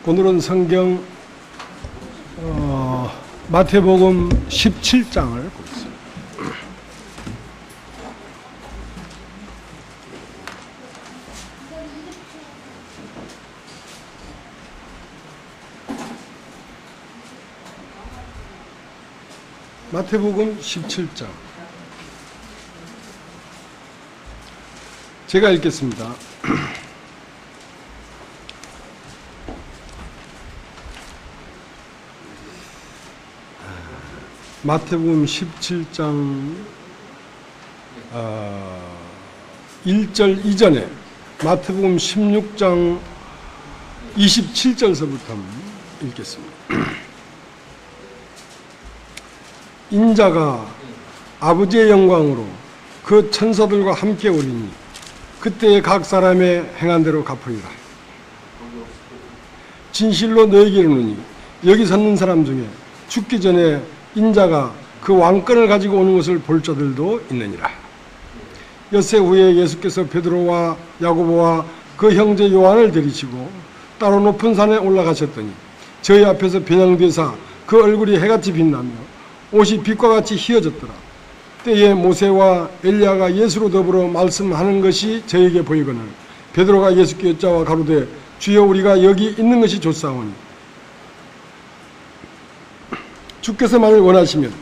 오늘은 성경 마태복음 17장을 보겠습니다. 마태복음 17장 제가 읽겠습니다. 마태복음 17장 1절 이전에 마태복음 16장 27절서부터 읽겠습니다. 인자가 아버지의 영광으로 그 천사들과 함께 오리니 그때에 각 사람의 행한 대로 갚으리라. 진실로 너희에게 이르노니 여기 섰는 사람 중에 죽기 전에 인자가 그 왕권을 가지고 오는 것을 볼 자들도 있느니라. 엿새 후에 예수께서 베드로와 야고보와 그 형제 요한을 데리시고 따로 높은 산에 올라가셨더니 저희 앞에서 변양되사 그 얼굴이 해같이 빛나며 옷이 빛과 같이 희어졌더라. 때에 모세와 엘리야가 예수로 더불어 말씀하는 것이 저에게 보이거늘 베드로가 예수께 여짜와 가로되 주여 우리가 여기 있는 것이 좋사오니 주께서 만일 원하시면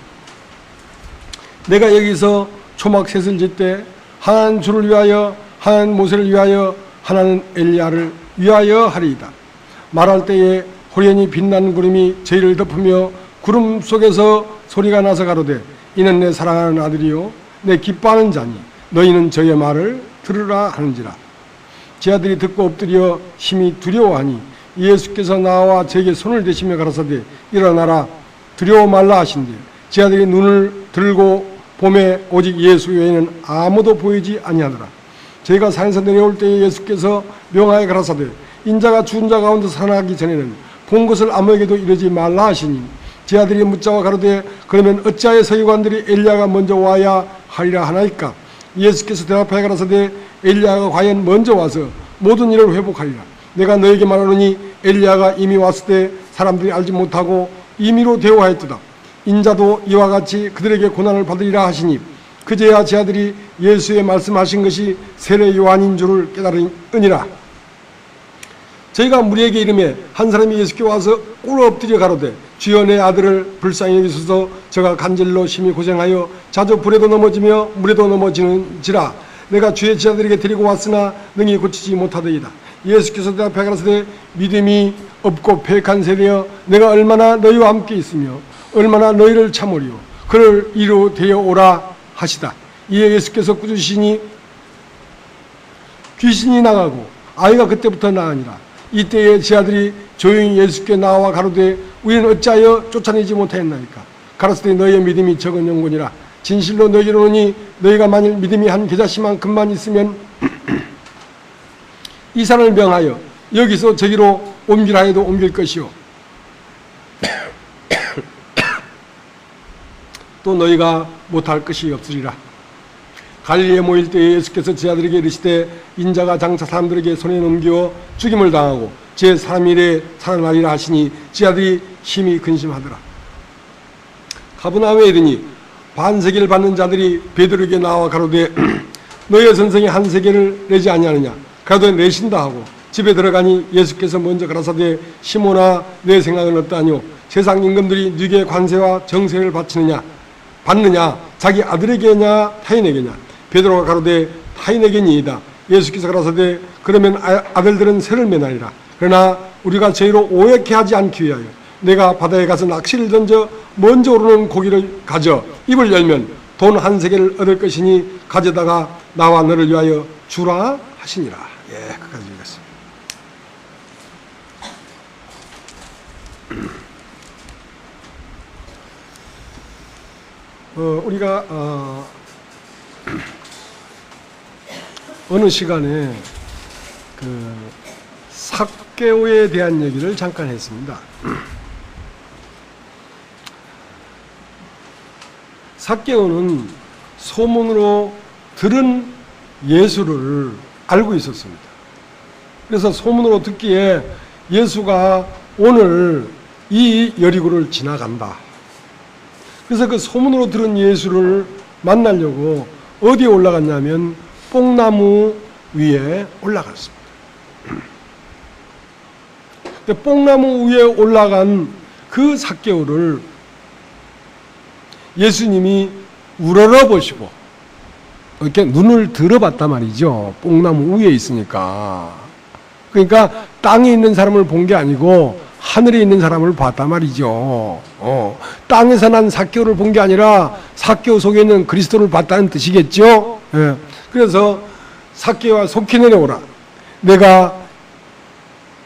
내가 여기서 초막셋을 짓되 하나는 주를 위하여 하나는 모세를 위하여 하나는 엘리야를 위하여 하리이다. 말할 때에 호련히 빛나는 구름이 저희를 덮으며 구름 속에서 소리가 나서 가로되 이는 내 사랑하는 아들이요 내 기뻐하는 자니 너희는 저의 말을 들으라 하는지라. 제 아들이 듣고 엎드려 심히 두려워하니 예수께서 나와 제게 손을 대시며 가라사대 일어나라 두려워 말라 하신대 제 아들이 눈을 들고 봄에 오직 예수 외에는 아무도 보이지 아니하더라. 저희가 산에서 내려올 때에 예수께서 명하여 가라사대 인자가 죽은 자 가운데 살아나기 전에는 본 것을 아무에게도 이르지 말라 하시니 제 아들이 묻자와 가로되 그러면 어찌하여 서기관들이 엘리야가 먼저 와야 하리라 하나이까. 예수께서 대답하여 가라사대 엘리야가 과연 먼저 와서 모든 일을 회복하리라. 내가 너에게 말하노니 엘리야가 이미 왔을 때 사람들이 알지 못하고 임의로 대우하였도다. 인자도 이와 같이 그들에게 고난을 받으리라 하시니 그제야 제 아들이 예수의 말씀하신 것이 세례 요한인 줄을 깨달으니라. 저희가 무리에게 이르매 한 사람이 예수께 와서 꿇어 엎드려 가로되 주여 내 아들을 불쌍히 여기소서 저가 간절로 심히 고생하여 자주 불에도 넘어지며 물에도 넘어지는지라. 내가 주의 제자들에게 데리고 왔으나 능히 고치지 못하더이다. 예수께서 대답하여 가라사대 믿음이 없고 패역한 세대여 내가 얼마나 너희와 함께 있으며 얼마나 너희를 참으리요 그를 이루 되어 오라 하시다. 이에 예수께서 꾸짖으시니 귀신이 나가고 아이가 그때부터 나으니라. 이때에 제 아들이 조용히 예수께 나와 가로되 우리는 어찌하여 쫓아내지 못하였나이까. 가라사대 너희의 믿음이 적은 영혼이라. 진실로 너희에게 이르노니 너희가 만일 믿음이 한 겨자씨만큼만 있으면 이 산을 명하여 여기서 저기로 옮기라 해도 옮길 것이요 또 너희가 못할 것이 없으리라. 갈릴리에 모일 때에 예수께서 제 아들에게 이르시되 인자가 장차 사람들에게 손에 넘겨 죽임을 당하고 제3일에 살아나리라 하시니 제 아들이 심히 근심하더라. 가버나움에 이르니 반세계를 받는 자들이 베드로에게 나와 가로되 너희의 선생이 한 세계를 내지 아니하느냐. 가로되 내신다 하고 집에 들어가니 예수께서 먼저 가라사대 시몬아 내 생각은 어떠하뇨. 세상 임금들이 네게 관세와 정세를 받느냐 자기 아들에게냐 타인에게냐. 베드로가 가로되 타인에게니이다. 예수께서 가라사대 그러면 아들들은 새를 매나리라. 그러나 우리가 저희로 오해케 하지 않기 위하여 내가 바다에 가서 낚시를 던져 먼저 오르는 고기를 가져 입을 열면 돈 한 세겔을 얻을 것이니 가져다가 나와 너를 위하여 주라 하시니라. 예, 끝까지 읽겠습니다. 우리가 어느 시간에 그 삭개오에 대한 얘기를 잠깐 했습니다. 삭개오는 소문으로 들은 예수를 알고 있었습니다. 그래서 소문으로 듣기에 예수가 오늘 이 여리고를 지나간다. 그래서 그 소문으로 들은 예수를 만나려고 어디에 올라갔냐면 뽕나무 위에 올라갔습니다. 근데 뽕나무 위에 올라간 그 삭개오를 예수님이 우러러보시고 이렇게 눈을 들어봤단 말이죠. 뽕나무 위에 있으니까. 그러니까 땅에 있는 사람을 본 게 아니고 하늘에 있는 사람을 봤단 말이죠. 땅에서 난 삭개오를 본 게 아니라 삭개오 속에 있는 그리스도를 봤다는 뜻이겠죠. 예. 그래서 삭개오와 속히 내려오라. 내가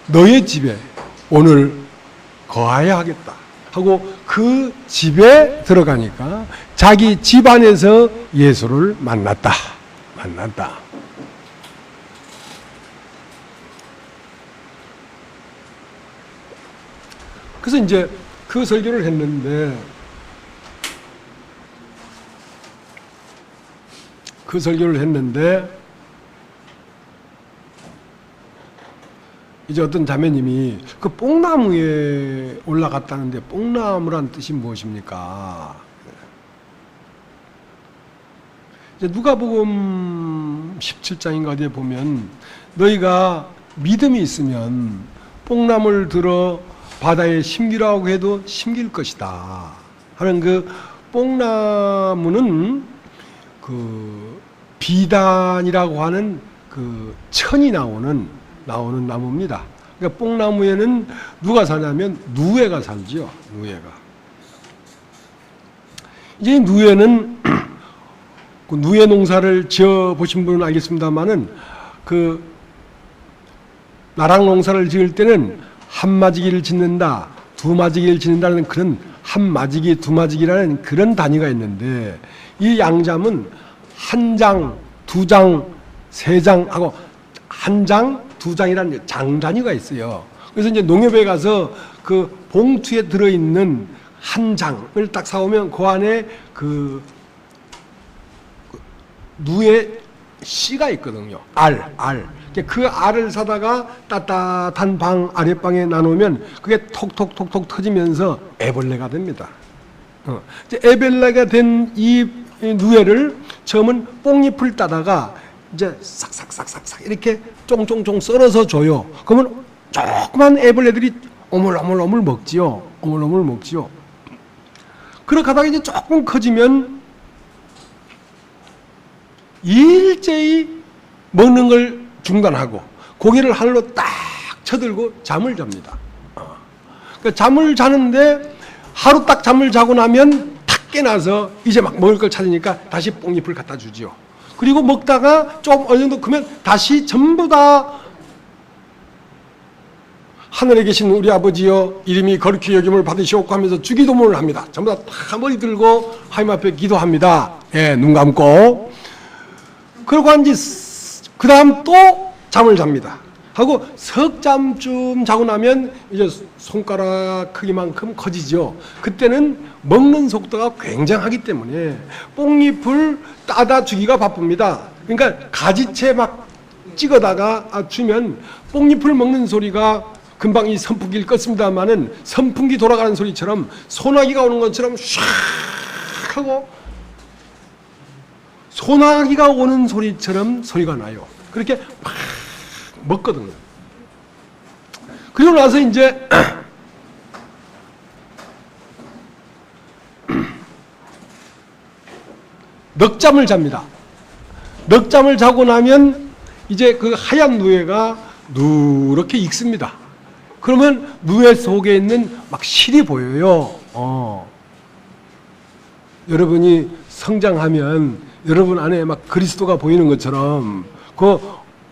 너의 집에 오늘 거하여 하겠다 하고 그 집에 들어가니까 자기 집 안에서 예수를 만났다. 그래서 이제 그 설교를 했는데 이제 어떤 자매님이 그 뽕나무에 올라갔다는데 뽕나무란 뜻이 무엇입니까? 이제 누가복음 17장인가 어디에 보면 너희가 믿음이 있으면 뽕나무를 들어 바다에 심기라고 해도 심길 것이다 하는 그 뽕나무는 그 비단이라고 하는 그 천이 나오는 나무입니다. 그러니까 뽕나무에는 누가 사냐면 누에가 살지요. 누에가. 이제 누에는 그 누에 농사를 지어 보신 분은 알겠습니다만은 그 나랑 농사를 지을 때는 한 마지기를 짓는다, 두 마지기를 짓는다는 그런 한 마지기, 두 마지기라는 그런 단위가 있는데 이 양잠은 한 장, 두 장, 세 장 하고 한 장, 두 장이라는 장 단위가 있어요. 그래서 이제 농협에 가서 그 봉투에 들어있는 한 장을 딱 사오면 그 안에 그 누에 씨가 있거든요. 알. 그 알을 사다가 따뜻한 방 아랫방에 나누면 그게 톡톡톡톡 터지면서 애벌레가 됩니다. 애벌레가 된 이 누에를 처음은 뽕잎을 따다가 이제 싹싹싹싹 이렇게 쫑쫑쫑 썰어서 줘요. 그러면 조그만 애벌레들이 오물오물 먹지요. 그렇게 하다가 이제 조금 커지면 일제히 먹는 걸 중단하고 고개를 하늘로 딱 쳐들고 잠을 잡니다. 그러니까 잠을 자는데 하루 딱 잠을 자고 나면 탁 깨나서 이제 막 먹을 걸 찾으니까 다시 뽕잎을 갖다 주지요. 그리고 먹다가 좀 어느 정도 크면 다시 전부 다 하늘에 계신 우리 아버지여 이름이 거룩히 여김을 받으시옵고 하면서 주기도문을 합니다. 전부 다 머리 들고 하나님 앞에 기도합니다. 예, 눈 감고. 그러고 한지 그 다음 또 잠을 잡니다. 하고 석 잠쯤 자고 나면 이제 손가락 크기만큼 커지죠. 그때는 먹는 속도가 굉장하기 때문에 뽕잎을 따다 주기가 바쁩니다. 그러니까 가지채 막 찍어다가 주면 뽕잎을 먹는 소리가 금방 이 선풍기를 껐습니다만은 선풍기 돌아가는 소리처럼 소나기가 오는 것처럼 샥 하고 소나기가 오는 소리처럼 소리가 나요. 그렇게 막 먹거든요. 그리고 나서 이제 넉잠을 잡니다. 넉잠을 자고 나면 이제 그 하얀 누에가 누렇게 익습니다. 그러면 누에 속에 있는 막 실이 보여요. 여러분이 성장하면 여러분 안에 막 그리스도가 보이는 것처럼 그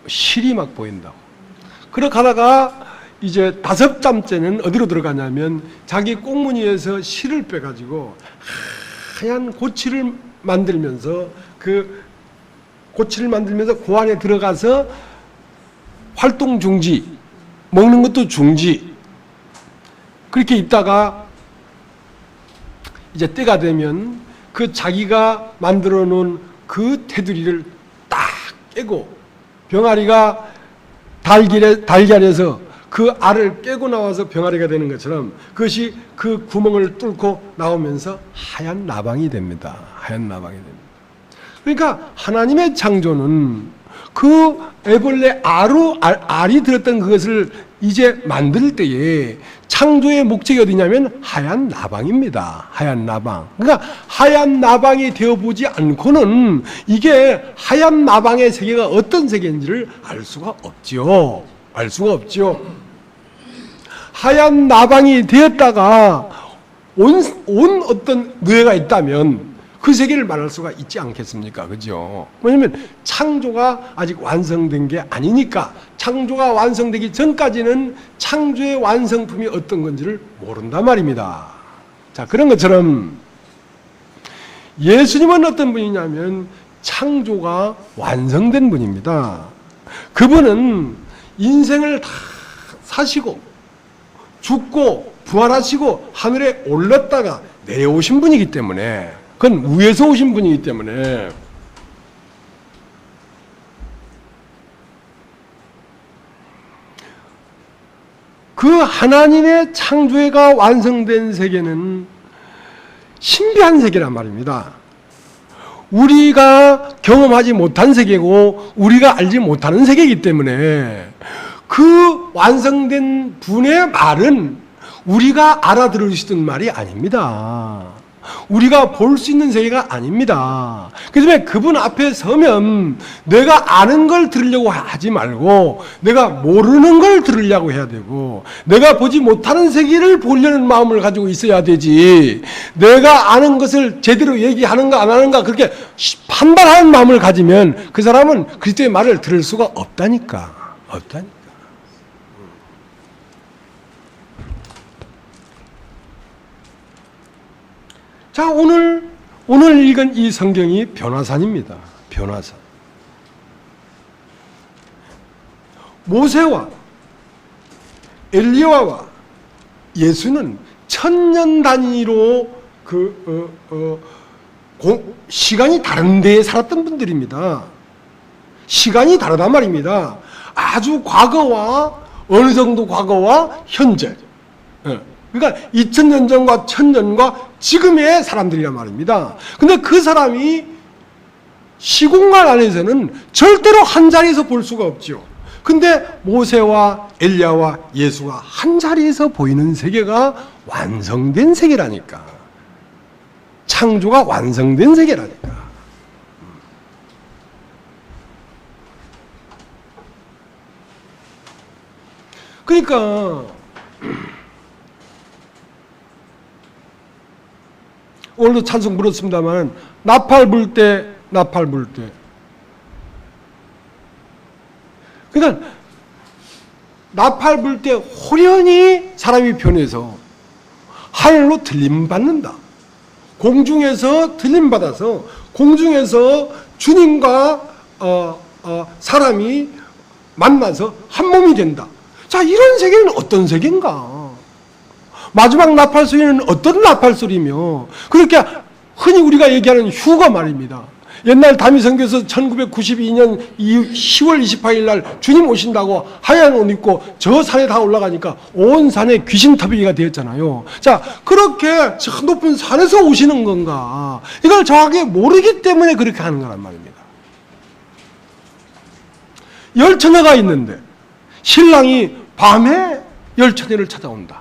실이 막 보인다고. 그렇게 하다가 이제 5잠째는 어디로 들어가냐면 자기 꽁무니에서 실을 빼가지고 하얀 고치를 만들면서 그 안에 들어가서 활동 중지, 먹는 것도 중지, 그렇게 있다가 이제 때가 되면 그 자기가 만들어 놓은 그 테두리를 딱 깨고 병아리가 달걀에서 그 알을 깨고 나와서 병아리가 되는 것처럼 그것이 그 구멍을 뚫고 나오면서 하얀 나방이 됩니다. 하얀 나방이 됩니다. 그러니까 하나님의 창조는 그 애벌레 알이 들었던 그것을 이제 만들 때에 창조의 목적이 어디냐면 하얀 나방입니다. 하얀 나방. 그러니까 하얀 나방이 되어보지 않고는 이게 하얀 나방의 세계가 어떤 세계인지를 알 수가 없지요. 알 수가 없죠. 하얀 나방이 되었다가 온 어떤 뇌가 있다면 그 세계를 말할 수가 있지 않겠습니까? 그죠? 왜냐면 창조가 아직 완성된 게 아니니까 창조가 완성되기 전까지는 창조의 완성품이 어떤 건지를 모른단 말입니다. 자, 그런 것처럼 예수님은 어떤 분이냐면 창조가 완성된 분입니다. 그분은 인생을 다 사시고 죽고 부활하시고 하늘에 올랐다가 내려오신 분이기 때문에 그건 위에서 오신 분이기 때문에 그 하나님의 창조가 완성된 세계는 신비한 세계란 말입니다. 우리가 경험하지 못한 세계고 우리가 알지 못하는 세계이기 때문에 그 완성된 분의 말은 우리가 알아들을 수 있는 말이 아닙니다. 우리가 볼 수 있는 세계가 아닙니다. 그래서 그분 앞에 서면 내가 아는 걸 들으려고 하지 말고 내가 모르는 걸 들으려고 해야 되고 내가 보지 못하는 세계를 보려는 마음을 가지고 있어야 되지 내가 아는 것을 제대로 얘기하는가 안 하는가 그렇게 판단하는 마음을 가지면 그 사람은 그리스도의 말을 들을 수가 없다니까. 없다니까. 자, 오늘 읽은 이 성경이 변화산입니다. 변화산. 모세와 엘리야와 예수는 천년 단위로 시간이 다른 데에 살았던 분들입니다. 시간이 다르단 말입니다. 아주 과거와 어느 정도 과거와 현재. 그러니까 2000년 전과 1000년과 지금의 사람들이란 말입니다. 근데 그 사람이 시공간 안에서는 절대로 한 자리에서 볼 수가 없죠. 근데 모세와 엘리야와 예수가 한 자리에서 보이는 세계가 완성된 세계라니까. 창조가 완성된 세계라니까. 그러니까 오늘도 찬송 불었습니다만 나팔 불 때 그러니까 나팔 불 때 호련히 사람이 변해서 하늘로 들림받는다. 공중에서 들림받아서 공중에서 주님과 사람이 만나서 한 몸이 된다. 자, 이런 세계는 어떤 세계인가? 마지막 나팔 소리는 어떤 나팔 소리며 그렇게 흔히 우리가 얘기하는 휴거 말입니다. 옛날 다미선교에서 1992년 10월 28일 날 주님 오신다고 하얀 옷 입고 저 산에 다 올라가니까 온 산에 귀신 터비기가 되었잖아요. 자, 그렇게 저 높은 산에서 오시는 건가? 이걸 정확하게 모르기 때문에 그렇게 하는 거란 말입니다. 열처녀가 있는데 신랑이 밤에 열처녀를 찾아온다.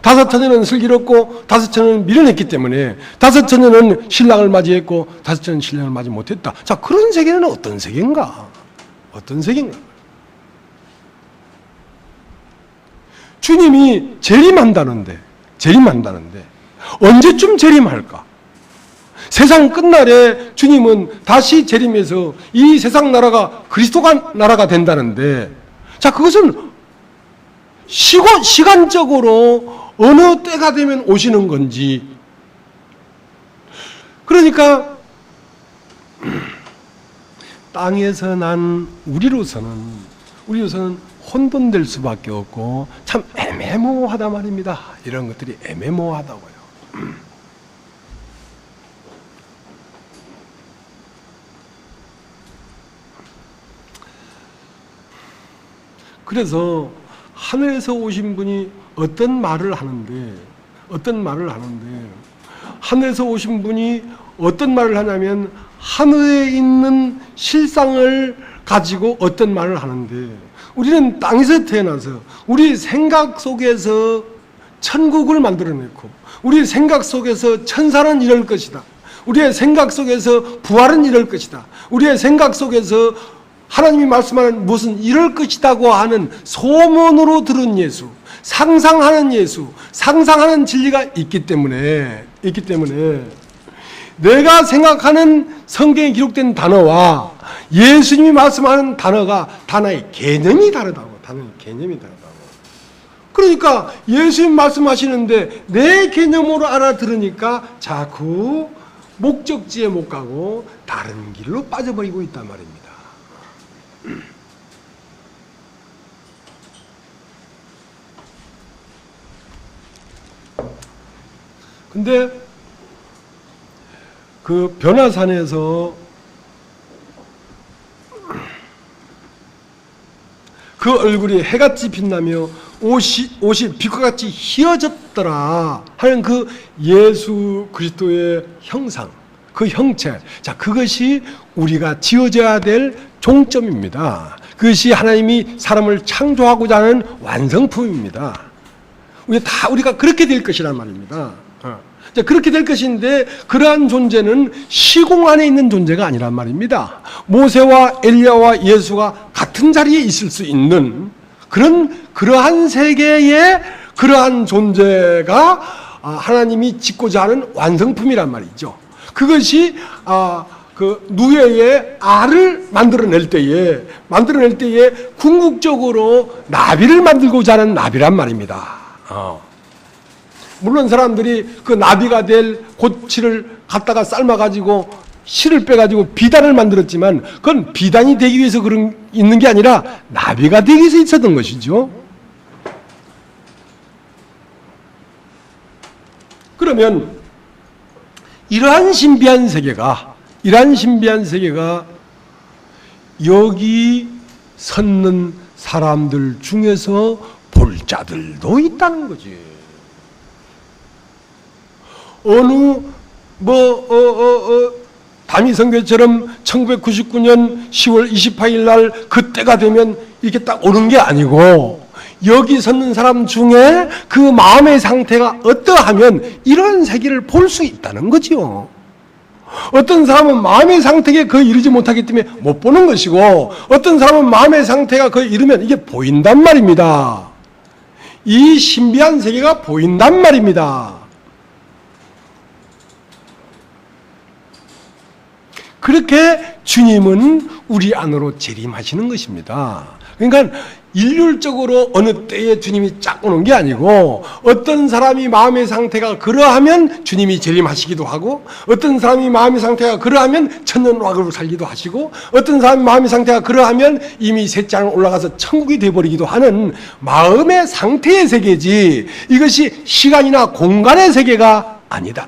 5처녀는 슬기롭고 5처녀는 미련했기 때문에 5처녀는 신랑을 맞이했고 5처녀는 신랑을 맞이 못했다. 자, 그런 세계는 어떤 세계인가? 어떤 세계인가? 주님이 재림한다는데 언제쯤 재림할까? 세상 끝날에 주님은 다시 재림해서 이 세상 나라가 그리스도가 나라가 된다는데 자, 그것은 시간적으로 어느 때가 되면 오시는 건지 그러니까 땅에서 난 우리로서는 혼돈될 수밖에 없고 참 애매모호하다 말입니다. 이런 것들이 애매모호하다고요. 그래서 하늘에서 오신 분이 어떤 말을 하는데 하늘에서 오신 분이 어떤 말을 하냐면 하늘에 있는 실상을 가지고 어떤 말을 하는데, 우리는 땅에서 태어나서 우리 생각 속에서 천국을 만들어냈고 우리 생각 속에서 천사는 이럴 것이다, 우리의 생각 속에서 부활은 이럴 것이다, 우리의 생각 속에서 하나님이 말씀하는 무슨 이럴 것이다고 하는 소문으로 들은 예수, 상상하는 예수, 상상하는 진리가 있기 때문에 내가 생각하는 성경에 기록된 단어와 예수님이 말씀하는 단어의 개념이 다르다고. 그러니까 예수님 말씀하시는데 내 개념으로 알아들으니까 자꾸 목적지에 못 가고 다른 길로 빠져버리고 있단 말입니다. 근데 그 변화산에서 그 얼굴이 해같이 빛나며 옷이 빛과같이 희어졌더라 하는 그 예수 그리스도의 형상, 그 형체, 자, 그것이 우리가 지어져야 될 종점입니다. 그것이 하나님이 사람을 창조하고자 하는 완성품입니다. 우리가 그렇게 될 것이란 말입니다. 자, 그렇게 될 것인데 그러한 존재는 시공 안에 있는 존재가 아니란 말입니다. 모세와 엘리야와 예수가 같은 자리에 있을 수 있는 그러한 세계의 그러한 존재가 하나님이 짓고자 하는 완성품이란 말이죠. 그것이 그 누에의 알을 만들어낼 때에 궁극적으로 나비를 만들고자 하는 나비란 말입니다. 물론 사람들이 그 나비가 될 고치를 갖다가 삶아가지고 실을 빼가지고 비단을 만들었지만 그건 비단이 되기 위해서 있는 게 아니라 나비가 되기 위해서 있었던 것이죠. 그러면 이러한 신비한 세계가 여기 섰는 사람들 중에서 볼 자들도 있다는 거지. 다미성교처럼 1999년 10월 28일 날 그때가 되면 이렇게 딱 오는 게 아니고 여기 섰는 사람 중에 그 마음의 상태가 어떠하면 이런 세계를 볼 수 있다는 거지요. 어떤 사람은 마음의 상태에 거의 이르지 못하기 때문에 못 보는 것이고 어떤 사람은 마음의 상태가 거의 이르면 이게 보인단 말입니다. 이 신비한 세계가 보인단 말입니다. 그렇게 주님은 우리 안으로 재림하시는 것입니다. 그러니까 일률적으로 어느 때에 주님이 쫙 오는 게 아니고 어떤 사람이 마음의 상태가 그러하면 주님이 재림하시기도 하고 어떤 사람이 마음의 상태가 그러하면 천년왕국으로 살기도 하시고 어떤 사람이 마음의 상태가 그러하면 이미 셋째 하늘 올라가서 천국이 되어버리기도 하는 마음의 상태의 세계지 이것이 시간이나 공간의 세계가 아니다.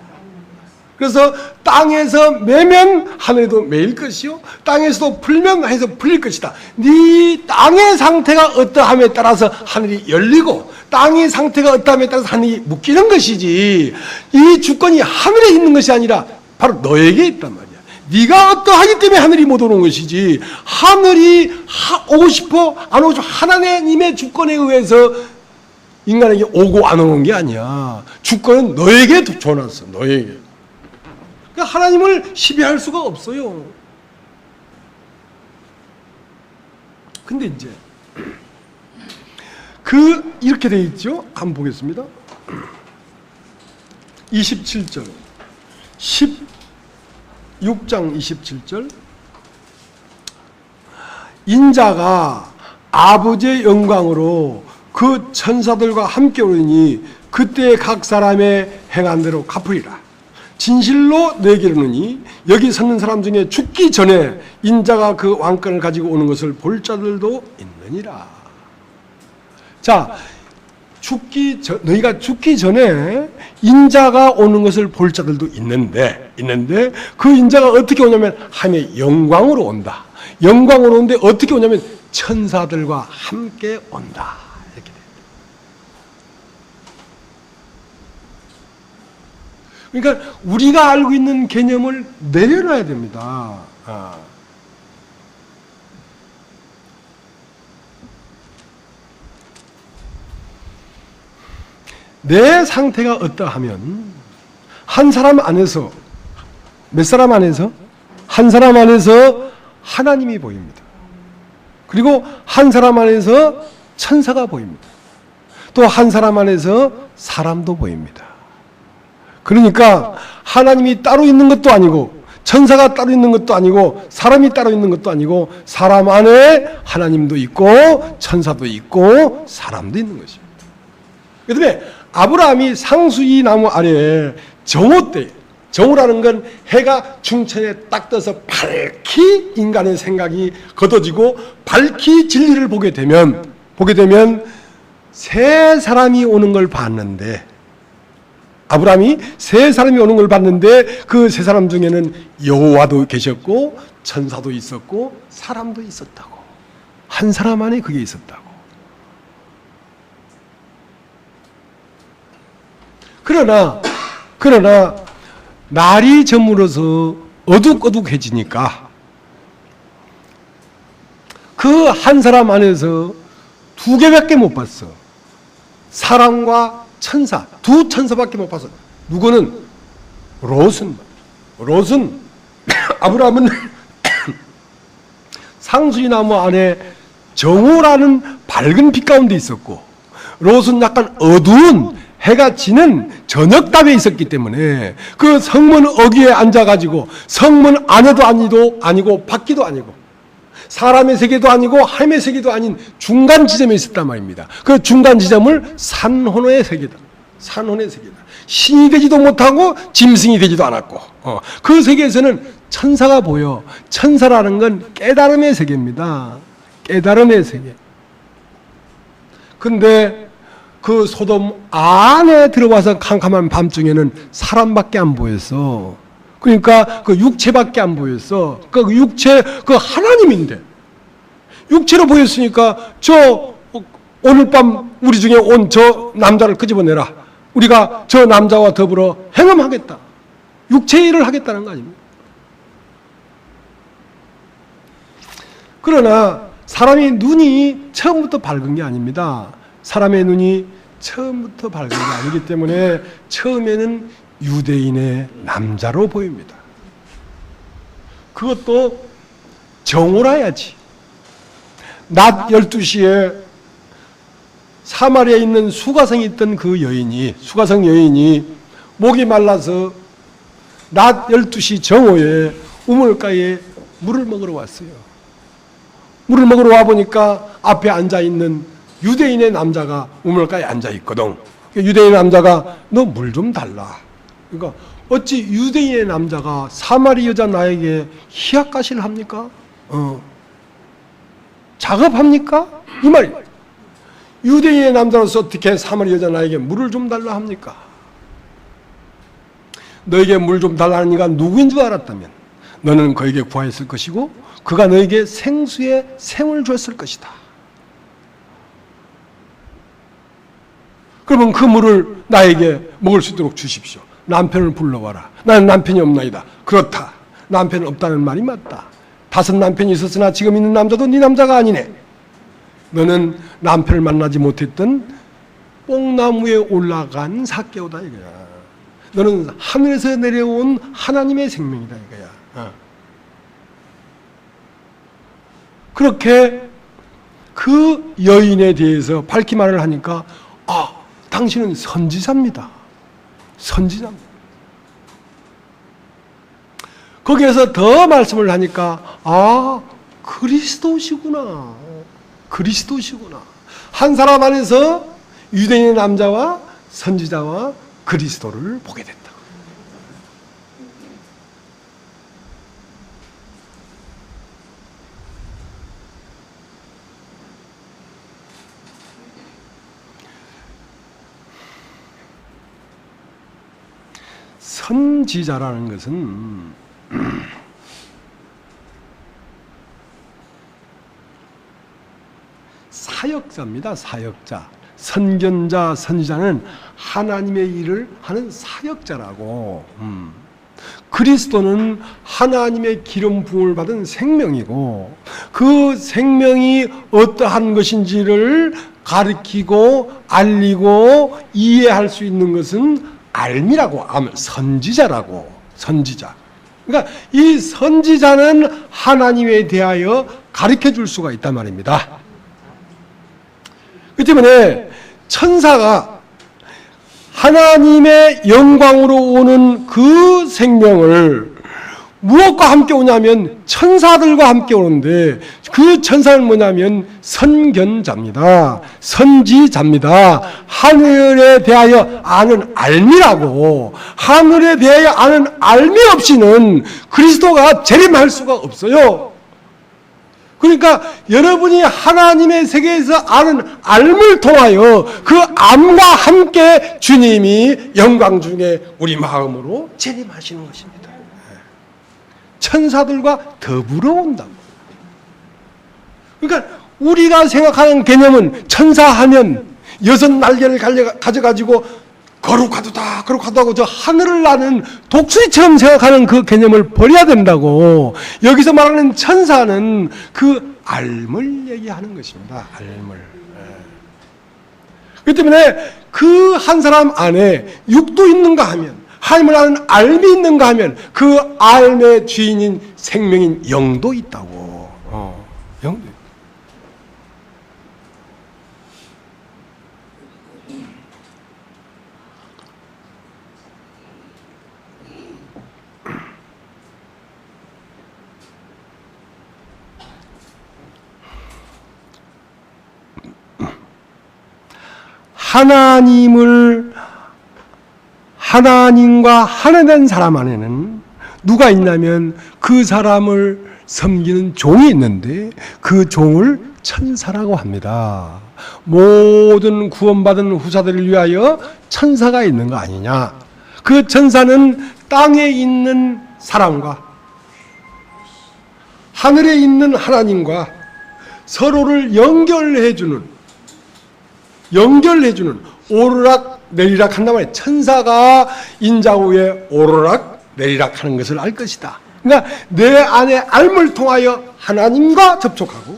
그래서 땅에서 매면 하늘에도 매일 것이요 땅에서도 풀면 하늘에서 풀릴 것이다. 네 땅의 상태가 어떠함에 따라서 하늘이 열리고 땅의 상태가 어떠함에 따라서 하늘이 묶이는 것이지 이 주권이 하늘에 있는 것이 아니라 바로 너에게 있단 말이야. 네가 어떠하기 때문에 하늘이 못 오는 것이지 하늘이 오고 싶어 안 오고 싶어 하나님의 주권에 의해서 인간에게 오고 안 오는 게 아니야. 주권은 너에게 줘놨어. 너에게. 하나님을 시비할 수가 없어요. 근데 이제 이렇게 돼 있죠. 한번 보겠습니다. 27절 16장 27절 인자가 아버지의 영광으로 그 천사들과 함께 오르니 그때 각 사람의 행한 대로 갚으리라. 진실로 너에게 이르노니 여기 서는 사람 중에 죽기 전에 인자가 그 왕권을 가지고 오는 것을 볼 자들도 있느니라. 자, 너희가 죽기 전에 인자가 오는 것을 볼 자들도 있는데 그 인자가 어떻게 오냐면 하나님의 영광으로 온다. 영광으로 오는데 어떻게 오냐면 천사들과 함께 온다. 이렇게 돼요. 그러니까 우리가 알고 있는 개념을 내려놔야 됩니다. 내 상태가 어떠하면 한 사람 안에서 몇 사람 안에서? 한 사람 안에서 하나님이 보입니다. 그리고 한 사람 안에서 천사가 보입니다. 또 한 사람 안에서 사람도 보입니다. 그러니까 하나님이 따로 있는 것도 아니고 천사가 따로 있는 것도 아니고 사람이 따로 있는 것도 아니고 사람 안에 하나님도 있고 천사도 있고 사람도 있는 것입니다. 그 다음에 아브라함이 상수이 나무 아래에 정오 때, 정오라는 건 해가 중천에 딱 떠서 밝히 인간의 생각이 걷어지고 밝히 진리를 보게 되면 세 사람이 오는 걸 봤는데, 아브라함이 세 사람이 오는 걸 봤는데 그 세 사람 중에는 여호와도 계셨고 천사도 있었고 사람도 있었다고. 한 사람 안에 그게 있었다고. 그러나 날이 저물어서 어둑어둑해지니까 그 한 사람 안에서 두 개밖에 못 봤어. 사람과 천사, 두 천사밖에 못 봤어. 누구는? 롯은 아브라함은 상수리 나무 안에 정오라는 밝은 빛 가운데 있었고, 롯은 약간 어두운 해가 지는 저녁답에 있었기 때문에 그 성문 어귀에 앉아가지고 성문 안에도 아니고 밖에도 아니고 사람의 세계도 아니고 하나님의 세계도 아닌 중간 지점에 있었단 말입니다. 그 중간 지점을 산혼의 세계다. 산혼의 세계다. 신이 되지도 못하고 짐승이 되지도 않았고, 그 세계에서는 천사가 보여. 천사라는 건 깨달음의 세계입니다. 깨달음의 세계. 근데 그 소돔 안에 들어와서 캄캄한 밤중에는 사람밖에 안 보였어. 그러니까 그 육체밖에 안 보였어. 그 육체, 그 하나님인데 육체로 보였으니까 오늘 밤 우리 중에 온 저 남자를 끄집어내라. 우리가 저 남자와 더불어 행음하겠다. 육체의 일을 하겠다는 거 아닙니까? 그러나 사람의 눈이 처음부터 밝은 게 아닙니다. 사람의 눈이 처음부터 밝은 게 아니기 때문에 처음에는 유대인의 남자로 보입니다. 그것도 정오라야지. 낮 12시에 사마리아에 있는 수가성에 있던 그 여인이, 수가성 여인이 목이 말라서 낮 12시 정오에 우물가에 물을 먹으러 왔어요. 물을 먹으러 와보니까 앞에 앉아있는 유대인의 남자가 우물가에 앉아있거든. 유대인의 남자가 너 물 좀 달라. 그러니까 어찌 유대인의 남자가 사마리 여자 나에게 희약가시를 합니까? 작업합니까? 이 말이에요. 유대인의 남자로서 어떻게 사마리 여자 나에게 물을 좀 달라 합니까? 너에게 물 좀 달라는 이가 누구인 줄 알았다면 너는 그에게 구하였을 것이고 그가 너에게 생수의 샘을 줬을 것이다. 그러면 그 물을 나에게 먹을 수 있도록 주십시오. 남편을 불러와라. 나는 남편이 없나이다. 그렇다. 남편 없다는 말이 맞다. 5 남편이 있었으나 지금 있는 남자도 네 남자가 아니네. 너는 남편을 만나지 못했던 뽕나무에 올라간 삭개오다 이거야. 너는 하늘에서 내려온 하나님의 생명이다 이거야. 그렇게 그 여인에 대해서 밝히 말을 하니까 당신은 선지자입니다. 선지자입니다. 거기에서 더 말씀을 하니까 그리스도시구나. 그리스도시구나. 한 사람 안에서 유대인의 남자와 선지자와 그리스도를 보게 됐다. 선지자라는 것은 사역자입니다. 사역자. 선견자, 선지자는 하나님의 일을 하는 사역자라고. 그리스도는 하나님의 기름 부음을 받은 생명이고 그 생명이 어떠한 것인지를 가르치고 알리고 이해할 수 있는 것은 알미라고 하면 선지자라고. 선지자. 그러니까 이 선지자는 하나님에 대하여 가르쳐 줄 수가 있단 말입니다. 그 때문에 천사가 하나님의 영광으로 오는 그 생명을 무엇과 함께 오냐면 천사들과 함께 오는데 그 천사는 뭐냐면 선견자입니다. 선지자입니다. 하늘에 대하여 아는 알미라고. 하늘에 대하여 아는 알미 없이는 그리스도가 재림할 수가 없어요. 그러니까 여러분이 하나님의 세계에서 아는 알을 통하여 그 암과 함께 주님이 영광 중에 우리 마음으로 재림하시는 것입니다. 천사들과 더불어 온다고. 그러니까 우리가 생각하는 개념은 천사하면 6날개를 가져가지고 거룩하도다 거룩하다고 저 하늘을 나는 독수리처럼 생각하는 그 개념을 버려야 된다고. 여기서 말하는 천사는 그 알을 얘기하는 것입니다. 알을. 그렇기 때문에 그 한 사람 안에 육도 있는가 하면 하나님을 아는 알미 있는가 하면 그 알의 주인인 생명인 영도 있다고. 영도 있다. 하나님과 하나 된 사람 안에는 누가 있냐면 그 사람을 섬기는 종이 있는데 그 종을 천사라고 합니다. 모든 구원받은 후사들을 위하여 천사가 있는 거 아니냐. 그 천사는 땅에 있는 사람과 하늘에 있는 하나님과 서로를 연결해주는 오르락 내리락 한단 말이에요. 천사가 인자 후에 오르락 내리락 하는 것을 알 것이다. 그러니까 내 안에 알을 통하여 하나님과 접촉하고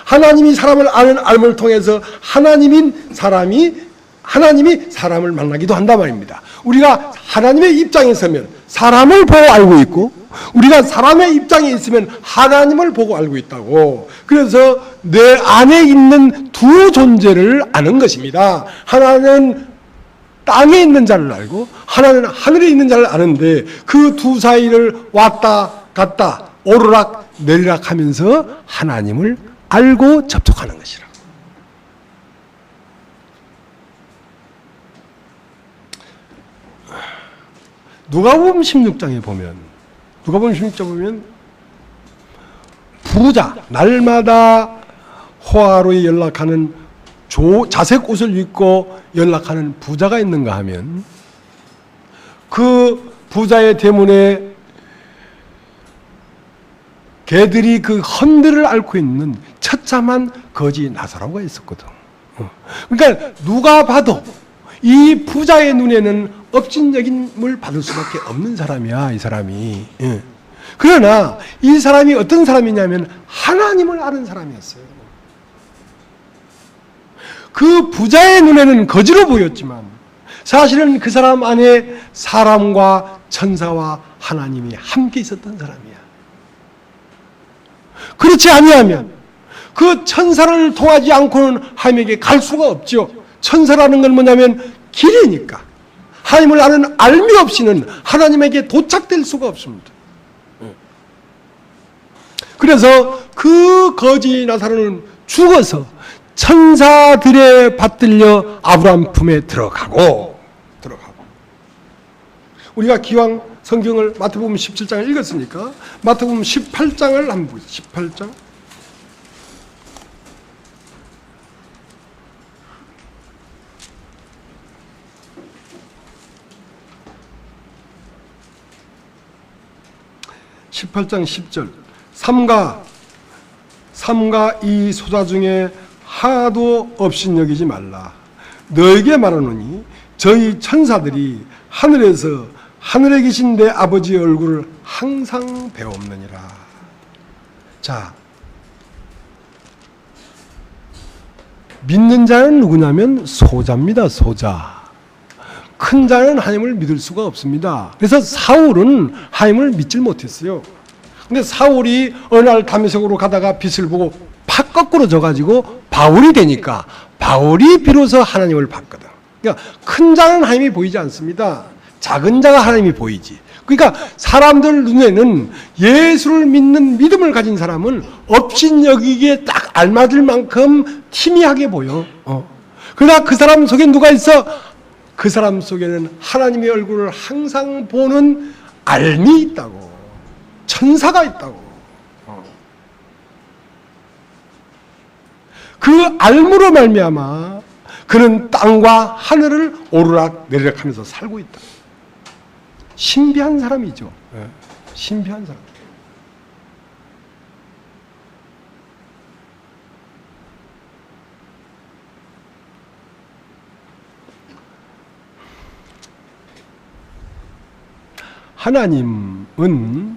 하나님이 사람을 아는 알을 통해서 하나님이 사람을 만나기도 한단 말입니다. 우리가 하나님의 입장에 서면 사람을 보고 알고 있고 우리가 사람의 입장에 있으면 하나님을 보고 알고 있다고. 그래서 내 안에 있는 두 존재를 아는 것입니다. 하나는 땅에 있는 자를 알고 하나는 하늘에 있는 자를 아는데 그 두 사이를 왔다 갔다 오르락 내리락 하면서 하나님을 알고 접촉하는 것이라. 누가복음 16장에 보면 부자, 날마다 호화로에 연락하는 자색 옷을 입고 연락하는 부자가 있는가 하면 그 부자의 대문에 개들이 그 헌들을 앓고 있는 처참한 거지 나사로가 있었거든. 그러니까 누가 봐도 이 부자의 눈에는 업신여김을 받을 수밖에 없는 사람이야, 이 사람이. 그러나 이 사람이 어떤 사람이냐면 하나님을 아는 사람이었어요. 그 부자의 눈에는 거지로 보였지만 사실은 그 사람 안에 사람과 천사와 하나님이 함께 있었던 사람이야. 그렇지 아니하면 그 천사를 통하지 않고는 하나님에게 갈 수가 없죠. 천사라는 건 뭐냐면 길이니까. 하나님을 아는 알미 없이는 하나님에게 도착될 수가 없습니다. 그래서 그 거지 나사로는 죽어서 천사들의 받들려 아브라함 품에 들어가고 우리가 기왕 성경을 마태복음 17장을 읽었으니까 마태복음 18장을 한번 보세요. 18장. 18장 10절 삼가 이 소자 중에 하나도 업신여기지 말라. 너에게 말하노니 저희 천사들이 하늘에서 하늘에 계신 내 아버지의 얼굴을 항상 배옵느니라. 자, 믿는 자는 누구냐면 소자입니다. 소자. 큰 자는 하나님을 믿을 수가 없습니다. 그래서 사울은 하나님을 믿질 못했어요. 근데 사울이 어느 날 다메섹으로 가다가 빛을 보고 팍 거꾸로 져가지고 바울이 되니까 바울이 비로소 하나님을 봤거든. 그러니까 큰 자는 하나님이 보이지 않습니다. 작은 자가 하나님이 보이지. 그러니까 사람들 눈에는 예수를 믿는 믿음을 가진 사람은 업신여기기에 딱 알맞을 만큼 희미하게 보여. 그러나 그 사람 속에 누가 있어? 그 사람 속에는 하나님의 얼굴을 항상 보는 알미 있다고. 천사가 있다고. 그 알무로 말미암아 그는 땅과 하늘을 오르락 내리락 하면서 살고 있다. 신비한 사람이죠. 신비한 사람. 하나님은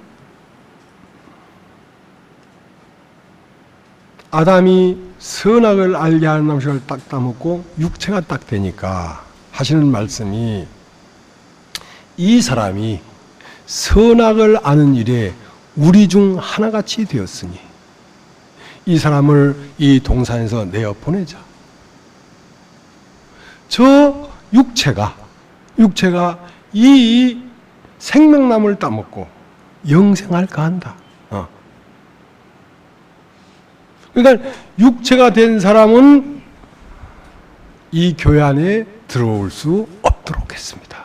아담이 선악을 알게 하는 음식을 딱 따먹고 육체가 딱 되니까 하시는 말씀이 이 사람이 선악을 아는 일에 우리 중 하나같이 되었으니 이 사람을 이 동산에서 내어 보내자. 저 육체가 이 생명나무를 따먹고 영생할까 한다. 그러니까 육체가 된 사람은 이 교회 안에 들어올 수 없도록 했습니다.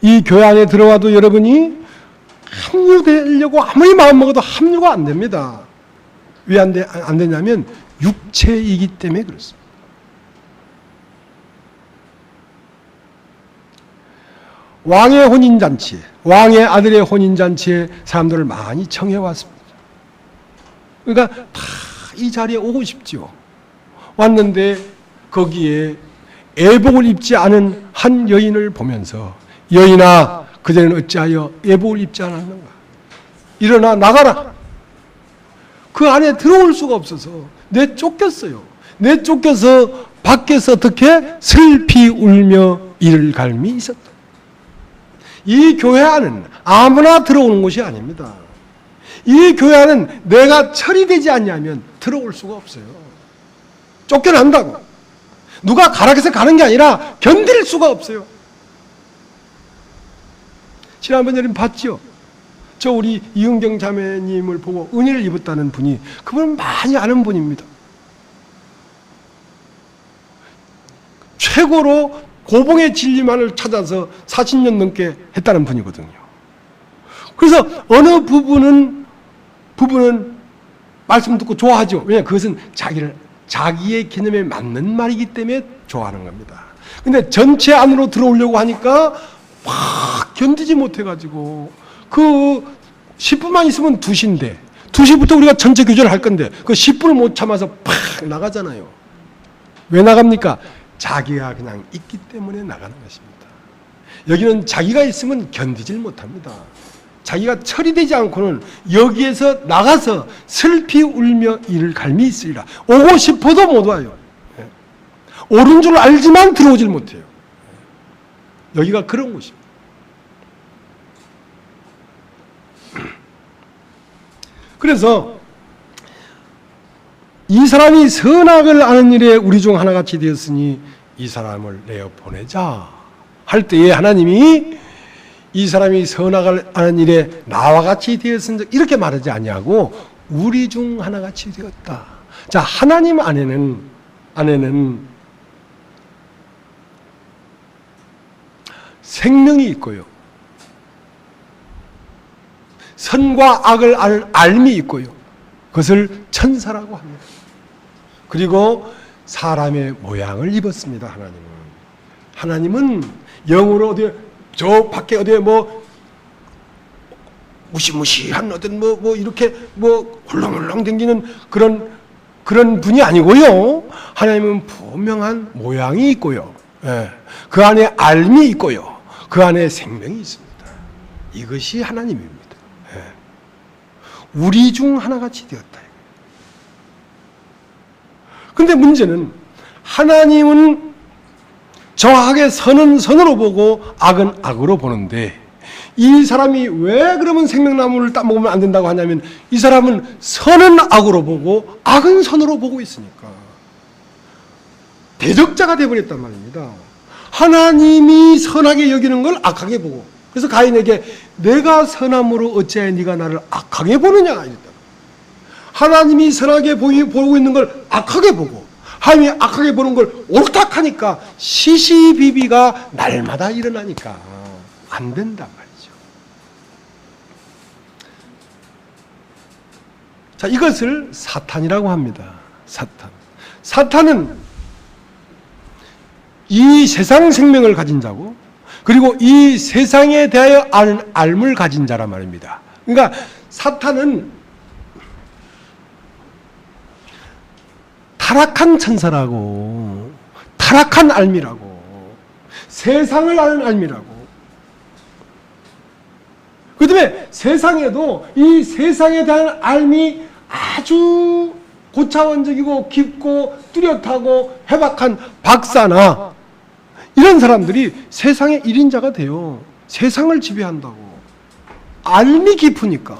이 교회 안에 들어와도 여러분이 합류되려고 아무리 마음먹어도 합류가 안 됩니다. 왜 안 되냐면 육체이기 때문에 그렇습니다. 왕의 혼인잔치에, 왕의 아들의 혼인잔치에 사람들을 많이 청해왔습니다. 그러니까 다 이 자리에 오고 싶죠. 왔는데 거기에 애복을 입지 않은 한 여인을 보면서 여인아, 그대는 어찌하여 애복을 입지 않았는가? 일어나 나가라. 그 안에 들어올 수가 없어서 내쫓겼어요. 내쫓겨서 밖에서 어떻게 슬피 울며 이를 갈미 있었다. 이 교회 안은 아무나 들어오는 곳이 아닙니다. 이 교회 안은 내가 처리되지 않냐면 들어올 수가 없어요. 쫓겨난다고. 누가 가라 해서 가는 게 아니라 견딜 수가 없어요. 지난번 여러분 봤죠? 저 우리 이은경 자매님을 보고 은혜를 입었다는 분이, 그분은 많이 아는 분입니다. 최고로 고봉의 진리만을 찾아서 40년 넘게 했다는 분이거든요. 그래서 어느 부분은 말씀 듣고 좋아하죠. 왜냐하면 그것은 자기의 개념에 맞는 말이기 때문에 좋아하는 겁니다. 근데 전체 안으로 들어오려고 하니까 막 견디지 못해가지고 그 10분만 있으면 2시인데 2시부터 우리가 전체 교제를 할 건데 그 10분을 못 참아서 팍 나가잖아요. 왜 나갑니까? 자기가 그냥 있기 때문에 나가는 것입니다. 여기는 자기가 있으면 견디질 못합니다. 자기가 처리되지 않고는 여기에서 나가서 슬피 울며 이를 갈미 있으리라. 오고 싶어도 못 와요. 옳은 줄 알지만 들어오질 못해요. 여기가 그런 곳입니다. 그래서 이 사람이 선악을 아는 일에 우리 중 하나같이 되었으니 이 사람을 내어 보내자 할 때에 하나님이 이 사람이 선악을 아는 일에 나와 같이 되었으니 이렇게 말하지 아니하고 우리 중 하나같이 되었다. 자, 하나님 안에는 생명이 있고요. 선과 악을 알미 있고요. 그것을 천사라고 합니다. 그리고 사람의 모양을 입었습니다. 하나님은 영으로 어디 저 밖에 어디에 뭐 무시무시한 어떤 이렇게 훌렁훌렁 댕기는 그런 분이 아니고요. 하나님은 분명한 모양이 있고요. 예. 그 안에 알미 있고요. 그 안에 생명이 있습니다. 이것이 하나님입니다. 예. 우리 중 하나같이 되었다. 근데 문제는 하나님은 정확하게 선은 선으로 보고 악은 악으로 보는데 이 사람이 왜 그러면 생명나무를 따먹으면 안 된다고 하냐면 이 사람은 선은 악으로 보고 악은 선으로 보고 있으니까 대적자가 되어버렸단 말입니다. 하나님이 선하게 여기는 걸 악하게 보고 그래서 가인에게 내가 선함으로 어찌하여 네가 나를 악하게 보느냐 이랬다. 하나님이 선하게 보고 있는 걸 악하게 보고 하나님이 악하게 보는 걸 옳다하니까 시시비비가 날마다 일어나니까 안 된단 말이죠. 자, 이것을 사탄이라고 합니다. 사탄은 이 세상 생명을 가진 자고 그리고 이 세상에 대하여 아는 알을 가진 자란 말입니다. 그러니까 사탄은 타락한 천사라고 타락한 알미라고 세상을 아는 알미라고 그 다음에 세상에도 이 세상에 대한 알미 아주 고차원적이고 깊고 뚜렷하고 해박한 박사나 이런 사람들이 세상의 1인자가 돼요. 세상을 지배한다고. 알미 깊으니까.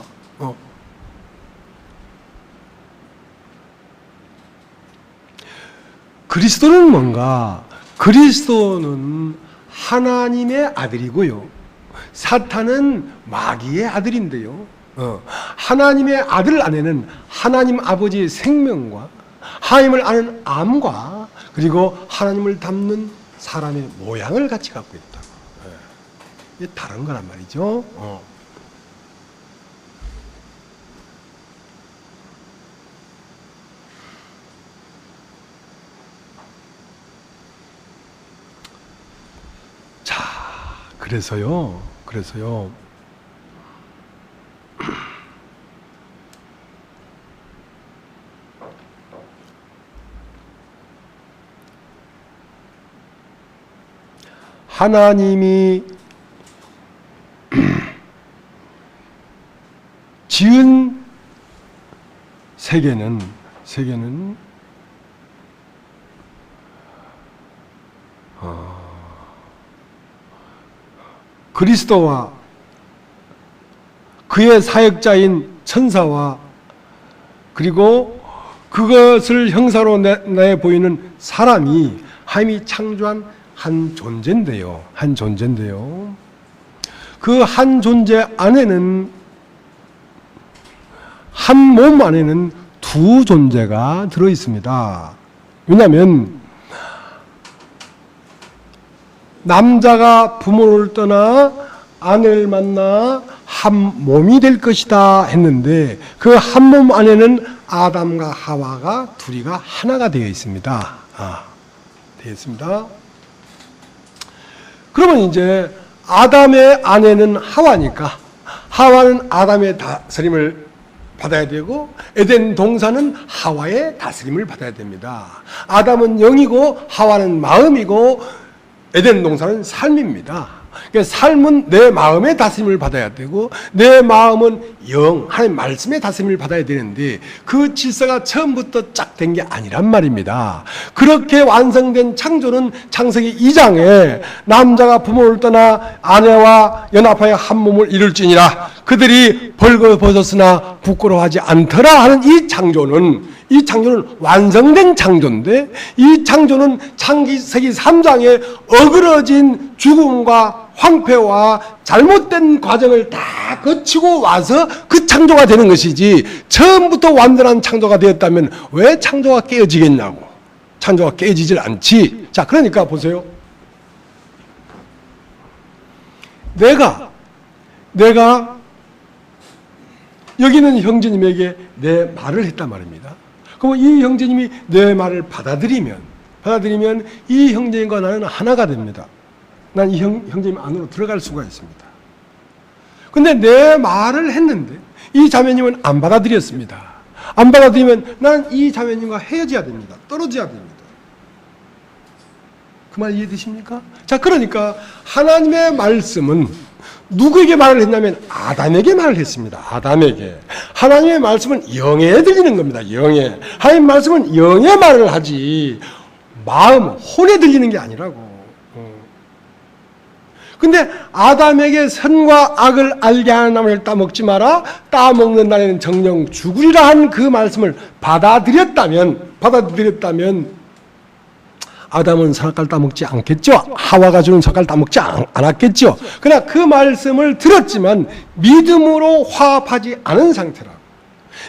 그리스도는 뭔가? 그리스도는 하나님의 아들이고요. 사탄은 마귀의 아들인데요. 하나님의 아들 안에는 하나님 아버지의 생명과 하나님을 아는 암과 그리고 하나님을 닮는 사람의 모양을 같이 갖고 있다. 이게 다른 거란 말이죠. 자, 그래서요. 하나님이 지은 세계는 그리스도와 그의 사역자인 천사와 그리고 그것을 형사로 내 보이는 사람이 하나님이 창조한 한 존재인데요. 그 한 존재 안에는 한 몸 안에는 두 존재가 들어 있습니다. 왜냐하면 남자가 부모를 떠나 아내를 만나 한 몸이 될 것이다 했는데 그 한 몸 안에는 아담과 하와가 둘이가 하나가 되어 있습니다. 되어 있습니다. 그러면 이제 아담의 아내는 하와니까 하와는 아담의 다스림을 받아야 되고 에덴 동산은 하와의 다스림을 받아야 됩니다. 아담은 영이고 하와는 마음이고 에덴 동산은 삶입니다. 그러니까 삶은 내 마음의 다스림을 받아야 되고 내 마음은 영, 하나님 말씀의 다스림을 받아야 되는데 그 질서가 처음부터 짝 된 게 아니란 말입니다. 그렇게 완성된 창조는 창세기 2장에 남자가 부모를 떠나 아내와 연합하여 한 몸을 이룰지니라 그들이 벌거벗었으나 부끄러워하지 않더라 하는 이 창조는 완성된 창조인데 이 창조는 창세기 3장에 어그러진 죽음과 황폐와 잘못된 과정을 다 거치고 와서 그 창조가 되는 것이지 처음부터 완전한 창조가 되었다면 왜 창조가 깨어지겠냐고. 창조가 깨어지질 않지. 자, 그러니까 보세요. 내가 여기 있는 형제님에게 내 말을 했단 말입니다. 그럼 이 형제님이 내 말을 받아들이면 이 형제님과 나는 하나가 됩니다. 난 이 형제님 안으로 들어갈 수가 있습니다. 근데 내 말을 했는데 이 자매님은 안 받아들였습니다. 안 받아들이면 난 이 자매님과 헤어져야 됩니다. 떨어져야 됩니다. 그 말 이해되십니까? 자, 그러니까 하나님의 말씀은 누구에게 말을 했냐면 아담에게 말을 했습니다. 아담에게. 하나님의 말씀은 영에 들리는 겁니다. 영에. 하나님의 말씀은 영에 말을 하지 마음, 혼에 들리는 게 아니라고. 근데 아담에게 선과 악을 알게 하는 나무를 따먹지 마라. 따먹는 날에는 정령 죽으리라 한 그 말씀을 받아들였다면 아담은 선악과를 따먹지 않겠죠. 하와가 주는 선악과를 따먹지 않았겠죠. 그러나 그 말씀을 들었지만 믿음으로 화합하지 않은 상태라.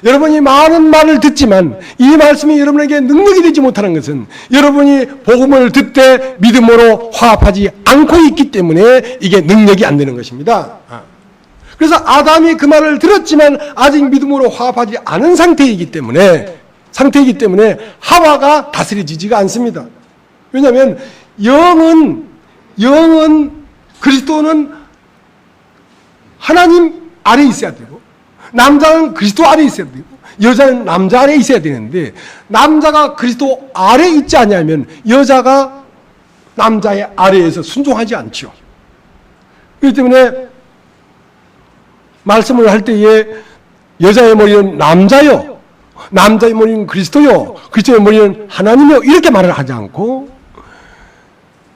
여러분이 많은 말을 듣지만 이 말씀이 여러분에게 능력이 되지 못하는 것은 여러분이 복음을 듣되 믿음으로 화합하지 않고 있기 때문에 이게 능력이 안 되는 것입니다. 그래서 아담이 그 말을 들었지만 아직 믿음으로 화합하지 않은 상태이기 때문에 하와가 다스려지지가 않습니다. 왜냐하면 그리스도는 하나님 아래 있어야 되고 남자는 그리스도 아래 있어야 되고 여자는 남자 아래 있어야 되는데 남자가 그리스도 아래 있지 않냐면 여자가 남자의 아래에서 순종하지 않죠. 그렇기 때문에 말씀을 할 때에 여자의 머리는 남자요, 남자의 머리는 그리스도요, 그리스도의 머리는 하나님이요 이렇게 말을 하지 않고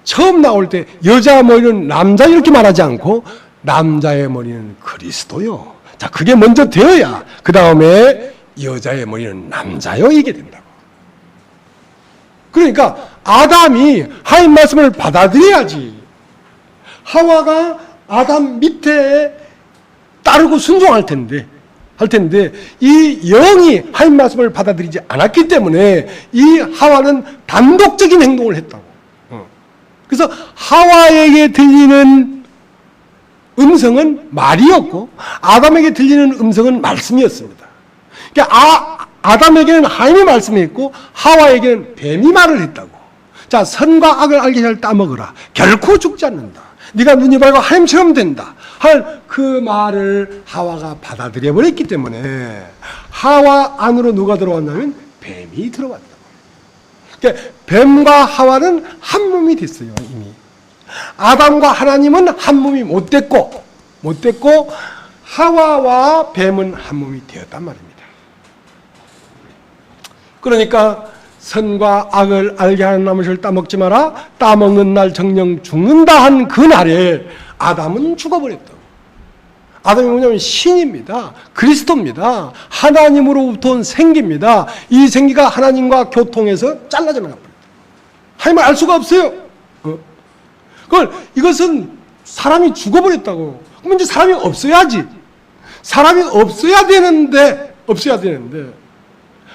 처음 나올 때 여자 머리는 남자 이렇게 말하지 않고 남자의 머리는 그리스도요. 자, 그게 먼저 되어야 그 다음에 여자의 머리는 남자요 이게 된다고. 그러니까 아담이 하나님 말씀을 받아들여야지. 하와가 아담 밑에 따르고 순종할 텐데 이 영이 하나님 말씀을 받아들이지 않았기 때문에 이 하와는 단독적인 행동을 했다고. 그래서 하와에게 들리는 음성은 말이었고 아담에게 들리는 음성은 말씀이었습니다. 그러니까 아담에게는 하나님의 말씀이 있고 하와에게는 뱀이 말을 했다고. 자, 선과 악을 알게 잘 따먹으라. 결코 죽지 않는다. 네가 눈이 밝고 하나님처럼 된다. 할 그 말을 하와가 받아들여 버렸기 때문에 하와 안으로 누가 들어왔냐면 뱀이 들어왔다. 그러니까 뱀과 하와는 한 몸이 됐어요. 이미 아담과 하나님은 한 몸이 못 됐고 하와와 뱀은 한 몸이 되었단 말입니다. 그러니까 선과 악을 알게 하는 나무를 따먹지 마라. 따먹는 날 정령 죽는다 한 그날에 아담은 죽어버렸다고. 아담이 뭐냐면 신입니다. 그리스도입니다. 하나님으로부터 온 생기입니다. 이 생기가 하나님과 교통해서 잘라져 나가버렸다. 하나님을 알 수가 없어요. 이것은 사람이 죽어버렸다고. 그럼 이제 사람이 없어야지. 사람이 없어야 되는데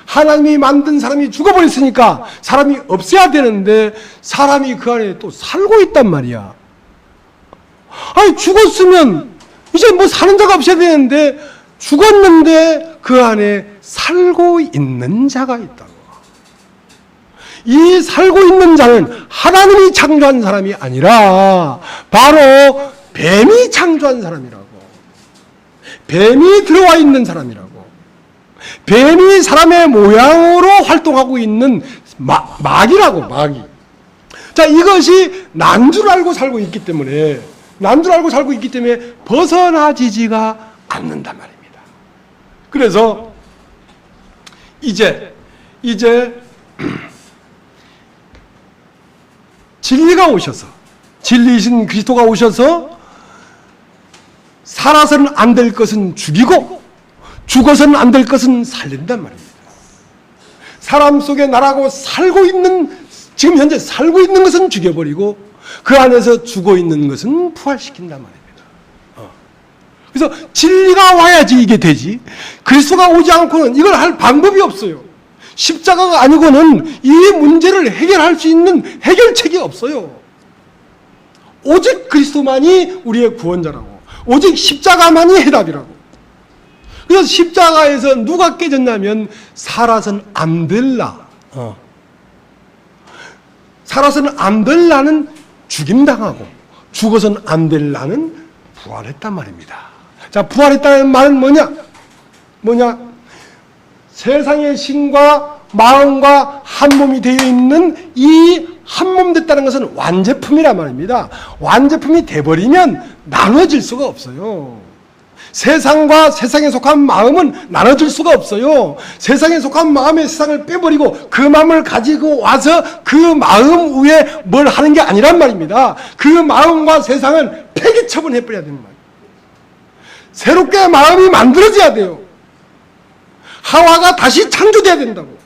하나님이 만든 사람이 죽어버렸으니까 사람이 없어야 되는데 사람이 그 안에 또 살고 있단 말이야. 아니, 죽었으면 이제 뭐 사는 자가 없어야 되는데 죽었는데 그 안에 살고 있는 자가 있다고. 이 살고 있는 자는 하나님이 창조한 사람이 아니라 바로 뱀이 창조한 사람이라고. 뱀이 들어와 있는 사람이라고. 뱀이 사람의 모양으로 활동하고 있는 마귀라고, 마귀. 자, 이것이 난 줄 알고 살고 있기 때문에 벗어나지지가 않는단 말입니다. 그래서 이제 진리가 오셔서, 진리이신 그리스도가 오셔서 살아서는 안 될 것은 죽이고 죽어서는 안 될 것은 살린단 말입니다. 사람 속에 나라고 지금 현재 살고 있는 것은 죽여버리고 그 안에서 죽어 있는 것은 부활시킨단 말입니다. 그래서 진리가 와야지 이게 되지. 그리스도가 오지 않고는 이걸 할 방법이 없어요. 십자가가 아니고는 이 문제를 해결할 수 있는 해결책이 없어요. 오직 그리스도만이 우리의 구원자라고. 오직 십자가만이 해답이라고. 그래서 십자가에서 누가 깨졌냐면 살아서는 안 될라. 살아서는 안 될라는 죽임당하고 죽어서는 안 될라는 부활했단 말입니다. 자, 부활했다는 말은 뭐냐? 세상의 신과 마음과 한 몸이 되어 있는 이 한 몸 됐다는 것은 완제품이란 말입니다. 완제품이 돼버리면 나눠질 수가 없어요. 세상과 세상에 속한 마음은 나눠질 수가 없어요. 세상에 속한 마음의 세상을 빼버리고 그 마음을 가지고 와서 그 마음 위에 뭘 하는 게 아니란 말입니다. 그 마음과 세상은 폐기 처분해버려야 되는 말이에요. 새롭게 마음이 만들어져야 돼요. 하와가 다시 창조돼야 된다고.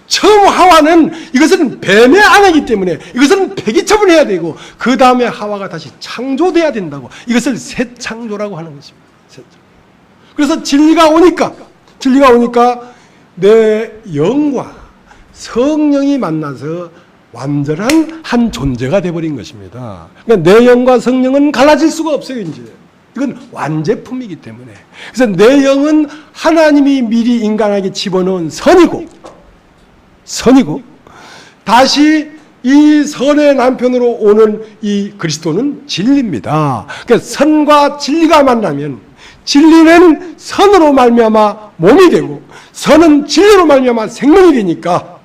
처음 하와는 이것은 뱀의 아내이기 때문에 이것은 폐기 처분해야 되고 그 다음에 하와가 다시 창조돼야 된다고. 이것을 새 창조라고 하는 것입니다. 그래서 진리가 오니까 내 영과 성령이 만나서 완전한 한 존재가 되어버린 것입니다. 그러니까 내 영과 성령은 갈라질 수가 없어요. 이제 이건 완제품이기 때문에. 그래서 내 영은 하나님이 미리 인간에게 집어넣은 선이고 다시 이 선의 남편으로 오는 이 그리스도는 진리입니다. 그러니까 선과 진리가 만나면 진리는 선으로 말미암아 몸이 되고 선은 진리로 말미암아 생명이 되니까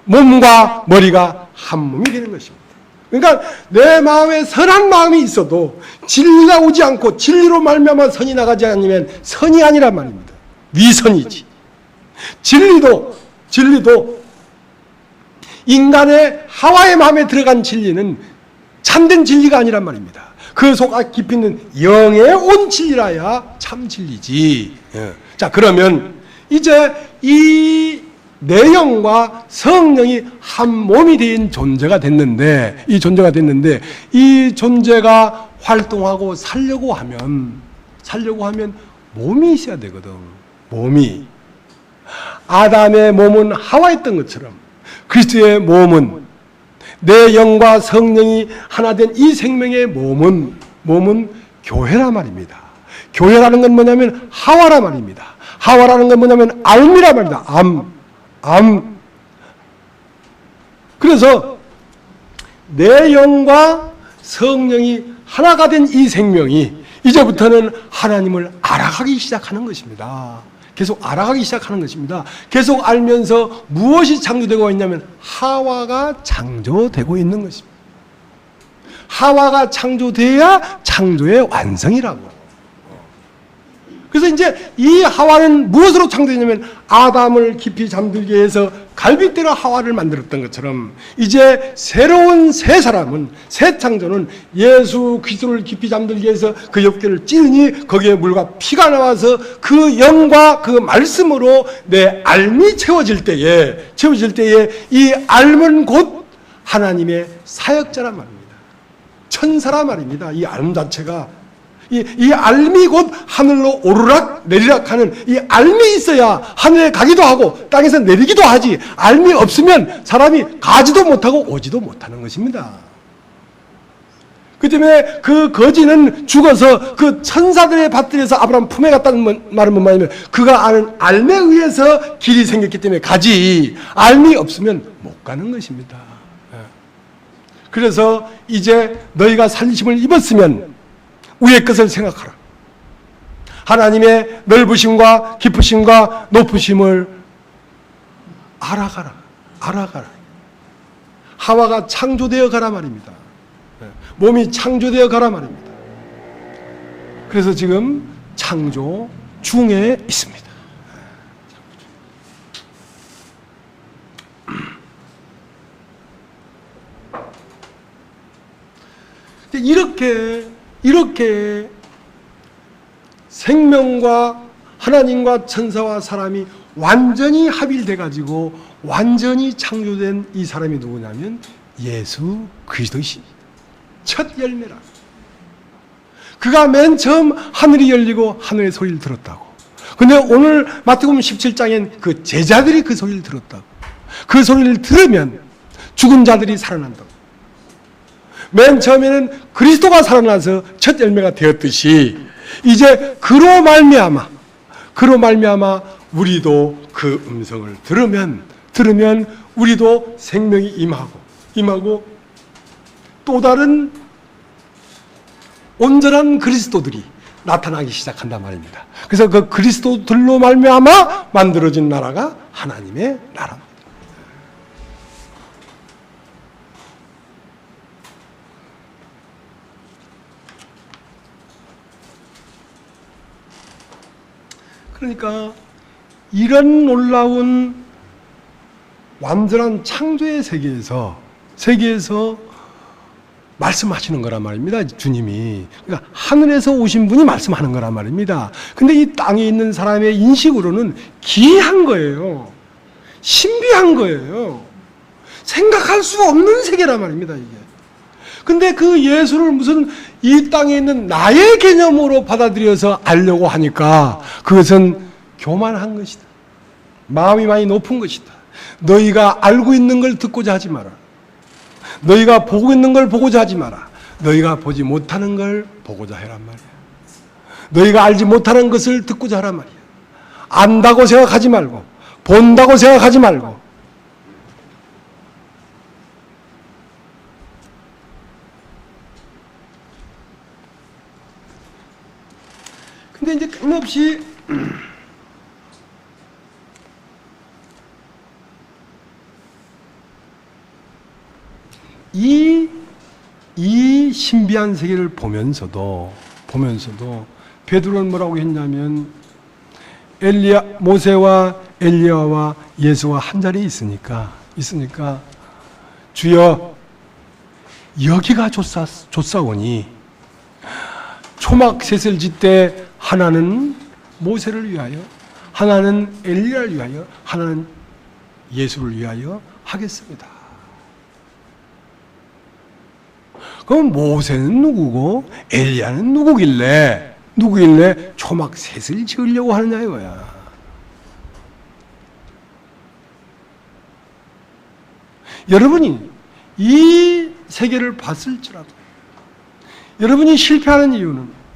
몸과 머리가 한 몸이 되는 것입니다. 그러니까 내 마음에 선한 마음이 있어도 진리가 오지 않고 진리로 말미암아 선이 나가지 않으면 선이 아니란 말입니다. 위선이지. 진리도 인간의 하와의 마음에 들어간 진리는 참된 진리가 아니란 말입니다. 그 속 깊이 있는 영에 온 진리라야 참 진리지. 자, 그러면 이제 이 내 영과 성령이 한 몸이 된 존재가 됐는데 이 존재가 활동하고 살려고 하면 몸이 있어야 되거든. 몸이. 아담의 몸은 하와였던 것처럼 그리스도의 몸은 내 영과 성령이 하나 된 이 생명의 몸은 교회란 말입니다. 교회라는 건 뭐냐면 하와란 말입니다. 하와라는 건 뭐냐면 알미란 말입니다. 암. 그래서 내 영과 성령이 하나가 된 이 생명이 이제부터는 하나님을 알아가기 시작하는 것입니다. 계속 알아가기 시작하는 것입니다. 계속 알면서 무엇이 창조되고 있냐면 하와가 창조되고 있는 것입니다. 하와가 창조돼야 창조의 완성이라고. 그래서 이제 이 하와는 무엇으로 창조되냐면 아담을 깊이 잠들게 해서 갈빗대로 하와를 만들었던 것처럼 이제 새로운 새 사람은 새 창조는 예수 그리스도를 깊이 잠들게 해서 그 옆구리를 찌르니 거기에 물과 피가 나와서 그 영과 그 말씀으로 내 알미 채워질 때에 이 알은 곧 하나님의 사역자란 말입니다. 천사란 말입니다. 이 알 자체가 이 알미 곧 하늘로 오르락 내리락 하는 이 알미 있어야 하늘에 가기도 하고 땅에서 내리기도 하지. 알미 없으면 사람이 가지도 못하고 오지도 못하는 것입니다. 그 때문에 그 거지는 죽어서 그 천사들의 밭들에서 아브라함 품에 갔다는 말은 뭔 말이냐면 그가 아는 알미에 의해서 길이 생겼기 때문에 가지. 알미 없으면 못 가는 것입니다. 그래서 이제 너희가 살리심을 입었으면 위의 것을 생각하라. 하나님의 넓으심과 깊으심과 높으심을 알아가라. 하와가 창조되어 가라 말입니다. 몸이 창조되어 가라 말입니다. 그래서 지금 창조 중에 있습니다. 이렇게 생명과 하나님과 천사와 사람이 완전히 합일돼 가지고 완전히 창조된 이 사람이 누구냐면 예수 그리스도이십니다. 첫 열매라. 그가 맨 처음 하늘이 열리고 하늘의 소리를 들었다고. 근데 오늘 마태복음 17장엔 그 제자들이 그 소리를 들었다고. 그 소리를 들으면 죽은 자들이 살아난다고. 맨 처음에는 그리스도가 살아나서 첫 열매가 되었듯이 이제 그로 말미암아 우리도 그 음성을 들으면 우리도 생명이 임하고 또 다른 온전한 그리스도들이 나타나기 시작한단 말입니다. 그래서 그 그리스도들로 말미암아 만들어진 나라가 하나님의 나라입니다. 그러니까 이런 놀라운 완전한 창조의 세계에서 말씀하시는 거란 말입니다. 주님이. 그러니까 하늘에서 오신 분이 말씀하는 거란 말입니다. 근데 이 땅에 있는 사람의 인식으로는 기이한 거예요. 신비한 거예요. 생각할 수 없는 세계란 말입니다, 이게. 근데 그 예수를 무슨 이 땅에 있는 나의 개념으로 받아들여서 알려고 하니까 그것은 교만한 것이다. 마음이 많이 높은 것이다. 너희가 알고 있는 걸 듣고자 하지 마라. 너희가 보고 있는 걸 보고자 하지 마라. 너희가 보지 못하는 걸 보고자 해란 말이야. 너희가 알지 못하는 것을 듣고자 하란 말이야. 안다고 생각하지 말고, 본다고 생각하지 말고. 근데 이제 끊임없이 이 신비한 세계를 보면서도 베드로는 뭐라고 했냐면 모세와 엘리야와 예수와 한 자리에 있으니까 주여 여기가 좋사오니 초막 셋을 짓되 하나는 모세를 위하여, 하나는 엘리야를 위하여, 하나는 예수를 위하여 하겠습니다. 그럼 모세는 누구고 엘리야는 누구길래 초막 셋을 지으려고 하느냐 이거야. 여러분이 이 세계를 봤을지라도 여러분이 실패하는 이유는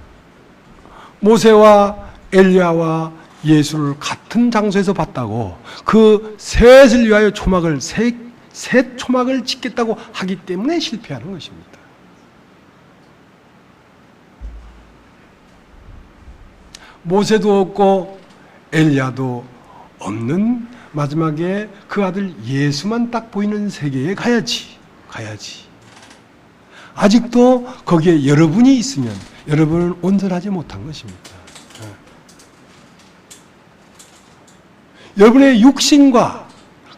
모세와 엘리야와 예수를 같은 장소에서 봤다고 그 셋을 위하여 셋 초막을 짓겠다고 하기 때문에 실패하는 것입니다. 모세도 없고 엘리야도 없는 마지막에 그 아들 예수만 딱 보이는 세계에 가야지. 아직도 거기에 여러분이 있으면 여러분은 온전하지 못한 것입니다. 여러분의 육신과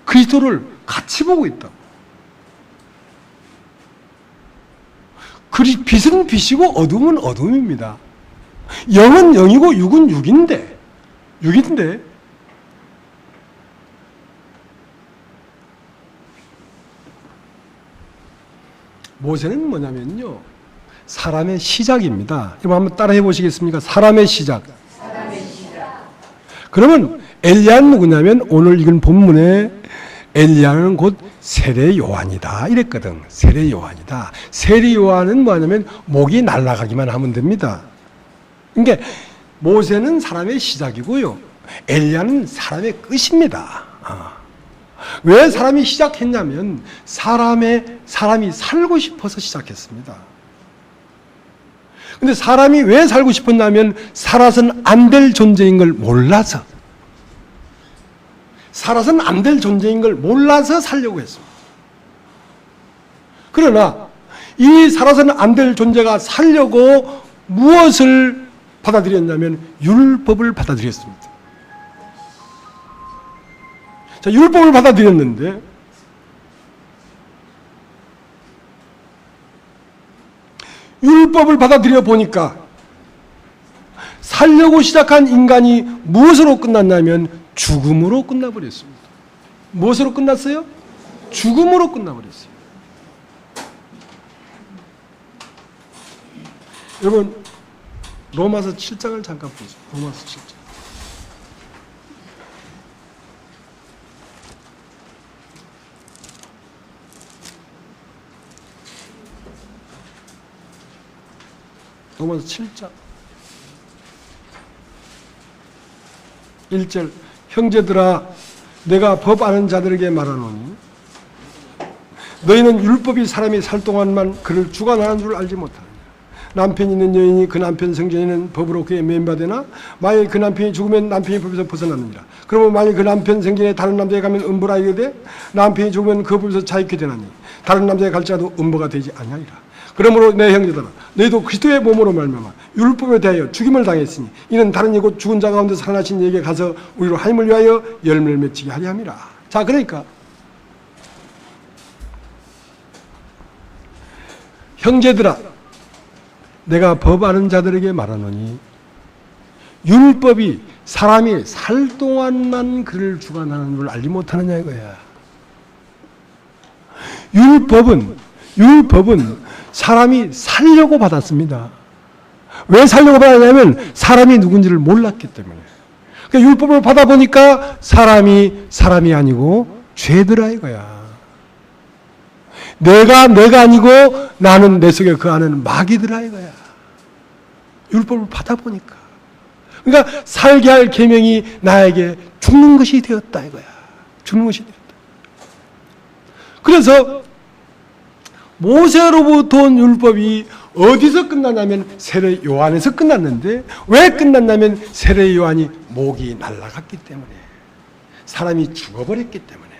그리스도를 같이 보고 있다. 빛은 빛이고 어둠은 어둠입니다. 영은 영이고 육은 육인데 모세는 뭐냐면요, 사람의 시작입니다. 여러분 한번 따라해 보시겠습니까? 사람의 시작. 그러면 엘리야는 누구냐면 오늘 읽은 본문에 엘리야는 곧 세례 요한이다 이랬거든. 세례 요한이다. 세례 요한은 뭐냐면 목이 날아가기만 하면 됩니다. 그러니까 모세는 사람의 시작이고요, 엘리야는 사람의 끝입니다. 왜 사람이 시작했냐면 사람이 살고 싶어서 시작했습니다. 근데 사람이 왜 살고 싶었냐면 살아서는 안 될 존재인 걸 몰라서, 살아서는 안 될 존재인 걸 몰라서 살려고 했습니다. 그러나 이 살아서는 안 될 존재가 살려고 무엇을 받아들였냐면 율법을 받아들였습니다. 자, 율법을 받아들였는데 율법을 받아들여 보니까 살려고 시작한 인간이 무엇으로 끝났냐면 죽음으로 끝나버렸습니다. 무엇으로 끝났어요? 죽음으로 끝나버렸어요. 여러분 로마서 7장을 잠깐 보세요. 로마서 7장. 로마서 7장 1절 형제들아 내가 법 아는 자들에게 말하노니 너희는 율법이 사람이 살 동안만 그를 주관하는 줄 알지 못하느냐. 남편이 있는 여인이 그 남편 생전에는 법으로 그에 매인받으나 만일 그 남편이 죽으면 남편이 법에서 벗어납니다. 그러면 만일 그 남편 생전에 다른 남자에 가면 음부라 이르되 남편이 죽으면 그 법에서 자유케 되나니 다른 남자에 갈지라도 음부가 되지 아니하리라. 그러므로 내 형제들아 너희도 그리스도의 몸으로 말미암아 율법에 대하여 죽임을 당했으니 이는 다른 이곳 죽은 자 가운데 살아나신 이에게 가서 우리로 하임을 위하여 열매를 맺히게 하려 함이라. 자, 그러니까 형제들아 내가 법 아는 자들에게 말하노니 율법이 사람이 살 동안만 그를 주관하는 줄 알지 못하느냐 이거야. 율법은 사람이 살려고 받았습니다. 왜 살려고 받았냐면 사람이 누군지를 몰랐기 때문에. 그러니까 율법을 받아보니까 사람이 아니고 죄더라 이거야. 내가 아니고 나는 내 속에 그 안에는 마귀더라 이거야. 율법을 받아보니까. 그러니까 살게 할 계명이 나에게 죽는 것이 되었다 이거야. 죽는 것이 되었다. 그래서 모세로부터 온 율법이 어디서 끝났냐면 세례 요한에서 끝났는데 왜 끝났냐면 세례 요한이 목이 날아갔기 때문에 사람이 죽어버렸기 때문에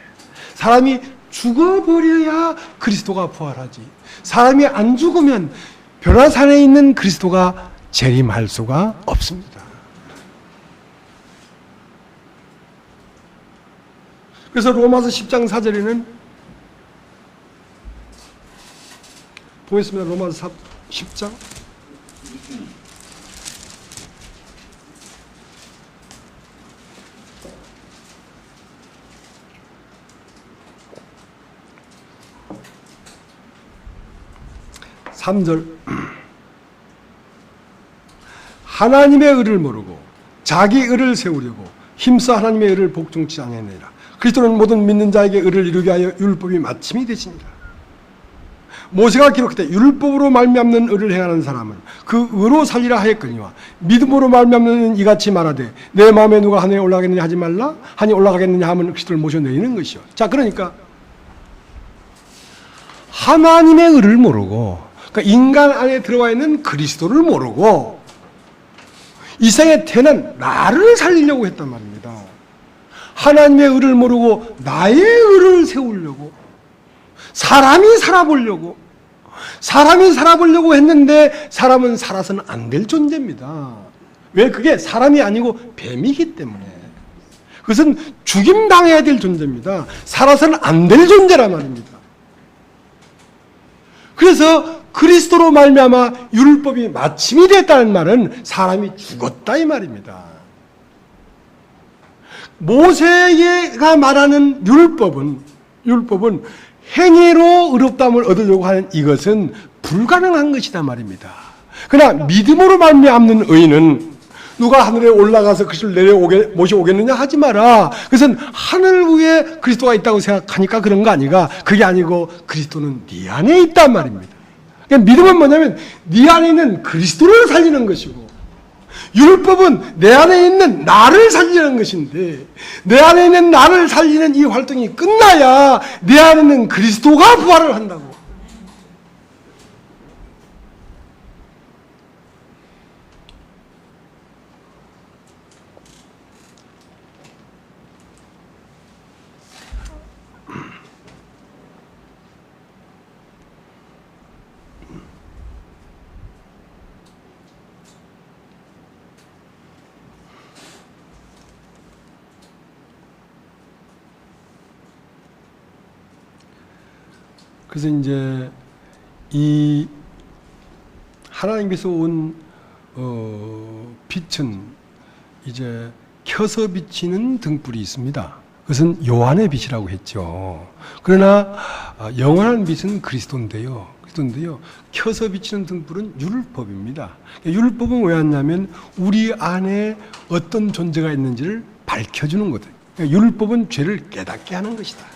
사람이 죽어버려야 그리스도가 부활하지 사람이 안 죽으면 변화산에 있는 그리스도가 재림할 수가 없습니다. 그래서 로마서 10장 4절에는 보겠습니다. 로마서 10장 3절 하나님의 의를 모르고 자기 의를 세우려고 힘써 하나님의 의를 복종치 아니하느니라. 그리스도는 모든 믿는 자에게 의를 이루게 하여 율법이 마침이 되시니라. 모세가 기록했되 율법으로 말미암는 의를 행하는 사람은 그 의로 살리라 하였거니와 믿음으로 말미암는 이같이 말하되 내 마음에 누가 하늘에 올라가겠느냐 하지 말라 하니 올라가겠느냐 하면 그리스도를 모셔내는 것이요. 자, 그러니까 하나님의 의를 모르고 그러니까 인간 안에 들어와 있는 그리스도를 모르고 이 세상에 태어난 나를 살리려고 했단 말입니다. 하나님의 의를 모르고 나의 의를 세우려고 사람이 살아보려고 했는데 사람은 살아서는 안 될 존재입니다. 왜? 그게 사람이 아니고 뱀이기 때문에. 그것은 죽임당해야 될 존재입니다. 살아서는 안 될 존재란 말입니다. 그래서 그리스도로 말미암아 율법이 마침이 됐다는 말은 사람이 죽었다 이 말입니다. 모세가 말하는 율법은 행위로 의롭다함을 얻으려고 하는 이것은 불가능한 것이다 말입니다. 그러나 믿음으로 말미암는 의는 누가 하늘에 올라가서 그리스도를 모셔오겠느냐 하지 마라. 그것은 하늘 위에 그리스도가 있다고 생각하니까 그런 거 아니가. 그게 아니고 그리스도는 네 안에 있단 말입니다. 그러니까 믿음은 뭐냐면 네 안에 있는 그리스도를 살리는 것이고 율법은 내 안에 있는 나를 살리는 것인데 내 안에 있는 나를 살리는 이 활동이 끝나야 내 안에 있는 그리스도가 부활을 한다고. 그래서 이제 이 하나님께서 온 빛은 이제 켜서 비치는 등불이 있습니다. 그것은 요한의 빛이라고 했죠. 그러나 영원한 빛은 그리스도인데요. 켜서 비치는 등불은 율법입니다. 율법은 왜 왔냐면 우리 안에 어떤 존재가 있는지를 밝혀주는 거다. 율법은 죄를 깨닫게 하는 것이다.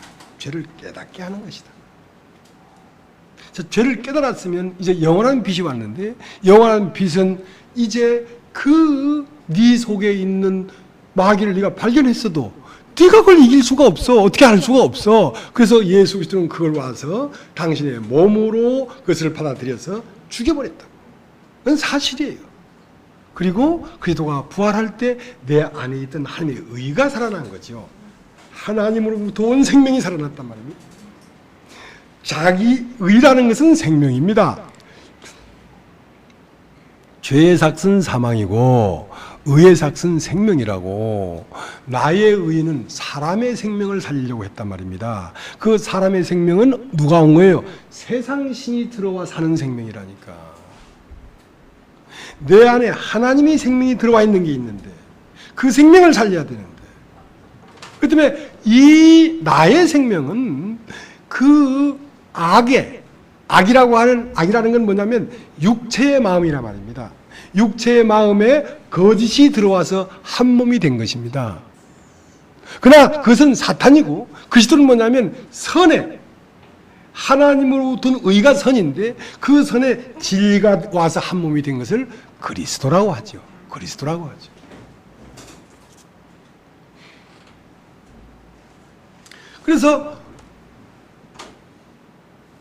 죄를 깨달았으면 이제 영원한 빛이 왔는데 영원한 빛은 이제 그 네 속에 있는 마귀를 네가 발견했어도 네가 그걸 이길 수가 없어. 어떻게 할 수가 없어. 그래서 예수 그리스도는 그걸 와서 당신의 몸으로 그것을 받아들여서 죽여버렸다. 그건 사실이에요. 그리고 그리스도가 부활할 때 내 안에 있던 하나님의 의가 살아난 거죠. 하나님으로부터 온 생명이 살아났단 말입니다. 자기 의라는 것은 생명입니다. 죄의 삭은 사망이고 의의 삭은 생명이라고. 나의 의는 사람의 생명을 살리려고 했단 말입니다. 그 사람의 생명은 누가 온 거예요? 세상 신이 들어와 사는 생명이라니까. 내 안에 하나님의 생명이 들어와 있는 게 있는데 그 생명을 살려야 되는데, 그 때문에 이 나의 생명은 그 악이라는 건 뭐냐면 육체의 마음이란 말입니다. 육체의 마음에 거짓이 들어와서 한 몸이 된 것입니다. 그러나 그것은 사탄이고, 그리스도는 뭐냐면 선에, 하나님으로부터 의가 선인데 그 선에 진리가 와서 한 몸이 된 것을 그리스도라고 하죠. 그리스도라고 하죠. 그래서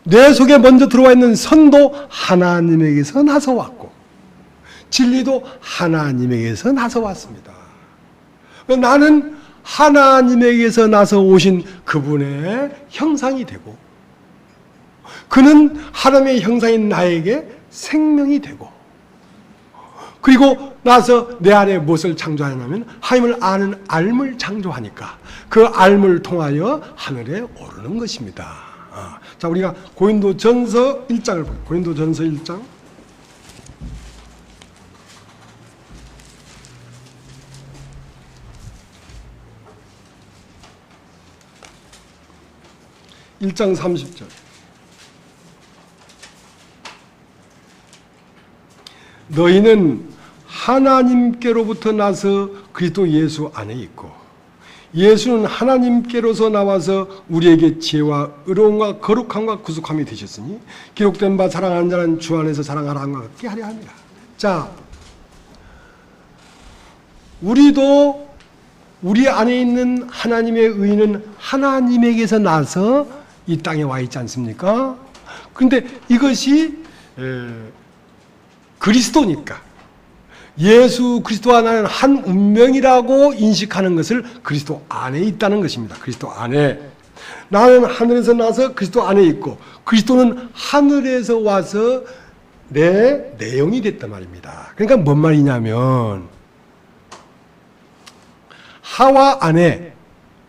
내 속에 먼저 들어와 있는 선도 하나님에게서 나서 왔고, 진리도 하나님에게서 나서 왔습니다. 나는 하나님에게서 나서 오신 그분의 형상이 되고, 그는 하나님의 형상인 나에게 생명이 되고, 그리고 나서 내 안에 무엇을 창조하냐면 하나님을 아는 알을 창조하니까 그 알을 통하여 하늘에 오르는 것입니다. 자, 우리가 고린도전서 1장을 볼게요. 고린도전서 1장. (1장) 30절. 너희는 하나님께로부터 나서 그리스도 예수 안에 있고, 예수는 하나님께로서 나와서 우리에게 지혜와 의로움과 거룩함과 구속함이 되셨으니 기록된 바 사랑하는 자는 주 안에서 사랑하라 함과 같게 하려 합니다. 자, 우리도 우리 안에 있는 하나님의 의는 하나님에게서 나서 이 땅에 와 있지 않습니까? 그런데 이것이 그리스도니까, 예수 그리스도와 나는 한 운명이라고 인식하는 것을 그리스도 안에 있다는 것입니다. 그리스도 안에. 나는 하늘에서 나서 그리스도 안에 있고, 그리스도는 하늘에서 와서 내 내용이 됐단 말입니다. 그러니까 뭔 말이냐면, 하와 안에,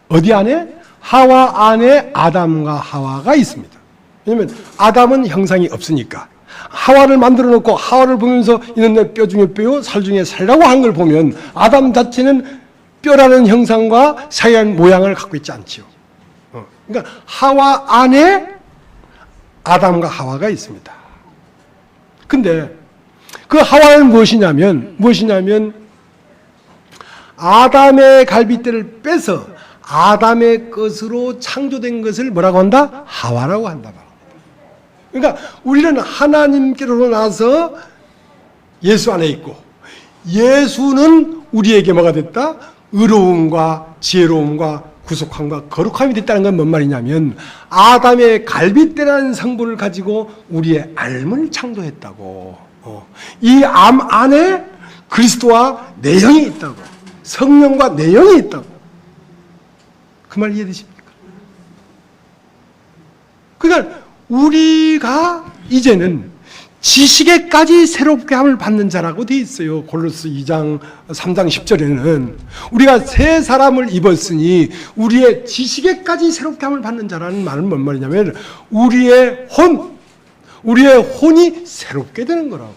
어디 안에? 하와 안에 아담과 하와가 있습니다. 왜냐하면 아담은 형상이 없으니까. 하와를 만들어 놓고 하와를 보면서 이는 내 뼈 중에 뼈요 살 중에 살이라고 한 걸 보면 아담 자체는 뼈라는 형상과 사이한 모양을 갖고 있지 않지요. 그러니까 하와 안에 아담과 하와가 있습니다. 근데 그 하와는 무엇이냐면 아담의 갈빗대를 빼서 아담의 것으로 창조된 것을 뭐라고 한다? 하와라고 한다. 그러니까 우리는 하나님께로 나서 예수 안에 있고, 예수는 우리에게 뭐가 됐다? 의로움과 지혜로움과 구속함과 거룩함이 됐다는 건 뭔 말이냐면, 아담의 갈빗대라는 성분을 가지고 우리의 알을 창조했다고. 이 암 안에 그리스도와 내형이 있다고, 성령과 내형이 있다고. 그 말 이해되십니까? 그러니까 우리가 이제는 지식에까지 새롭게 함을 받는 자라고 돼 있어요. 골로새 2장 3장 10절에는 우리가 새 사람을 입었으니 우리의 지식에까지 새롭게 함을 받는 자라는 말은 뭔 말이냐면 우리의 혼이 새롭게 되는 거라고.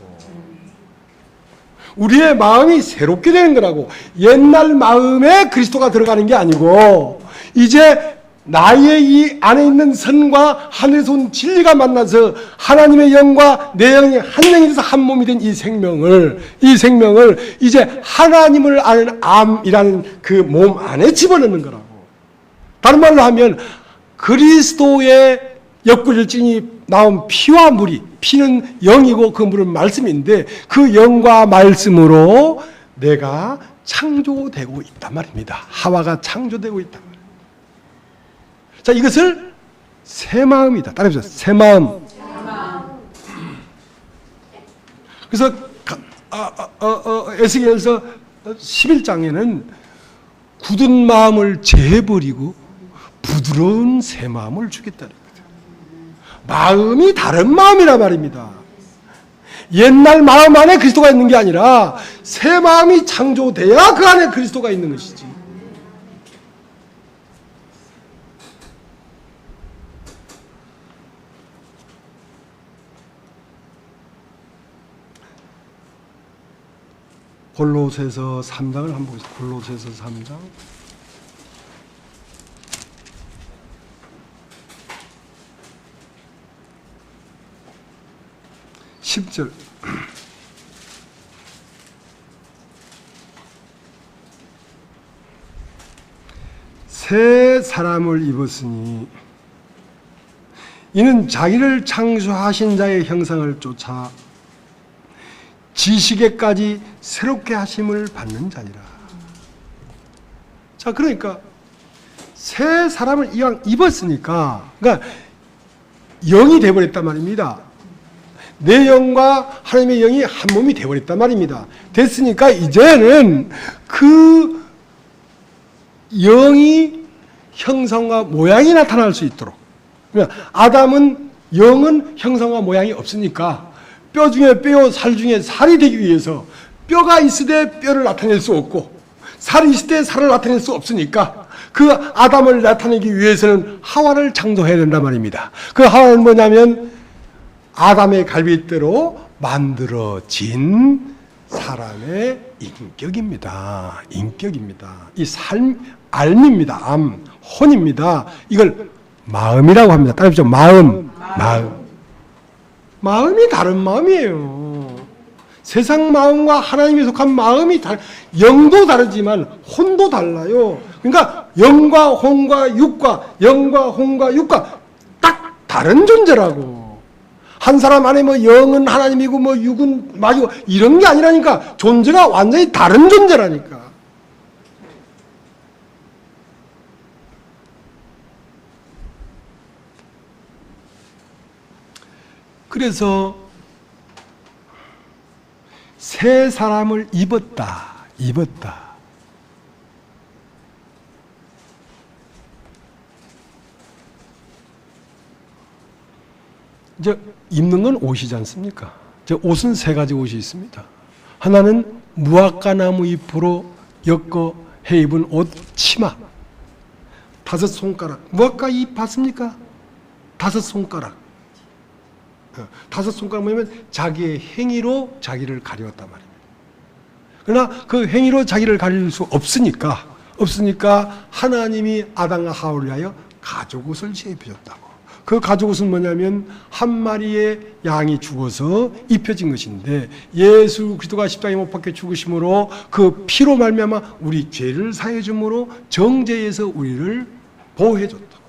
우리의 마음이 새롭게 되는 거라고. 옛날 마음에 그리스도가 들어가는 게 아니고, 이제 나의 이 안에 있는 선과 하늘에서 온 진리가 만나서 하나님의 영과 내 영이 한 영이 돼서 한 몸이 된 이 생명을 이제 하나님을 아는 암이라는 그 몸 안에 집어넣는 거라고. 다른 말로 하면 그리스도의 엿구질증이 나온 피와 물이, 피는 영이고 그 물은 말씀인데 그 영과 말씀으로 내가 창조되고 있단 말입니다. 하와가 창조되고 있단 말입니다. 자, 이것을 새 마음이다. 따라해보세요. 새 마음. 그래서 에스겔서 11장에는 굳은 마음을 재버리고 부드러운 새 마음을 주겠다는 거죠. 마음이 다른 마음이란 말입니다. 옛날 마음 안에 그리스도가 있는 게 아니라 새 마음이 창조돼야 그 안에 그리스도가 있는 것이지. 골로새서 3장을 한번 보겠습니다. 골로새서 3장 10절. 새 사람을 입었으니 이는 자기를 창조하신 자의 형상을 쫓아 지식에까지 새롭게 하심을 받는 자니라. 자, 그러니까 새 사람을 이왕 입었으니까, 그러니까 영이 되어버렸단 말입니다. 내 영과 하나님의 영이 한 몸이 되어버렸단 말입니다. 됐으니까 이제는 그 영이 형상과 모양이 나타날 수 있도록. 그러니까 아담은 영은 형상과 모양이 없으니까 뼈 중에 뼈요 살 중에 살이 되기 위해서 뼈가 있을 때 뼈를 나타낼 수 없고 살이 있을 때 살을 나타낼 수 없으니까 그 아담을 나타내기 위해서는 하와를 창조해야 된단 말입니다. 그 하와는 뭐냐면 아담의 갈빗대로 만들어진 사람의 인격입니다. 인격입니다. 이 삶, 알입니다. 암, 혼입니다. 이걸 마음이라고 합니다. 따라해보죠. 마음. 마음이 다른 마음이에요. 세상 마음과 하나님에 속한 마음이 영도 다르지만 혼도 달라요. 그러니까 영과 혼과 육과 딱 다른 존재라고. 한 사람 안에 뭐 영은 하나님이고 뭐 육은 마귀고 이런 게 아니라니까. 존재가 완전히 다른 존재라니까. 그래서 새 사람을 입었다. 이제 입는 건 옷이지 않습니까? 이제 옷은 세 가지 옷이 있습니다. 하나는 무화과나무 잎으로 엮어 해 입은 옷 치마. 5손가락. 무화과 잎 봤습니까? 5손가락. 5손가락 뭐냐면 자기의 행위로 자기를 가리웠단 말입니다. 그러나 그 행위로 자기를 가릴 수 없으니까 하나님이 아담과 하와를 위하여 가죽옷을 입혀줬다고. 그 가죽옷은 뭐냐면 한 마리의 양이 죽어서 입혀진 것인데 예수 그리스도가 십자가에 못 박혀 죽으심으로 그 피로 말미암아 우리 죄를 사해 줌으로 정죄에서 우리를 보호해 줬다고.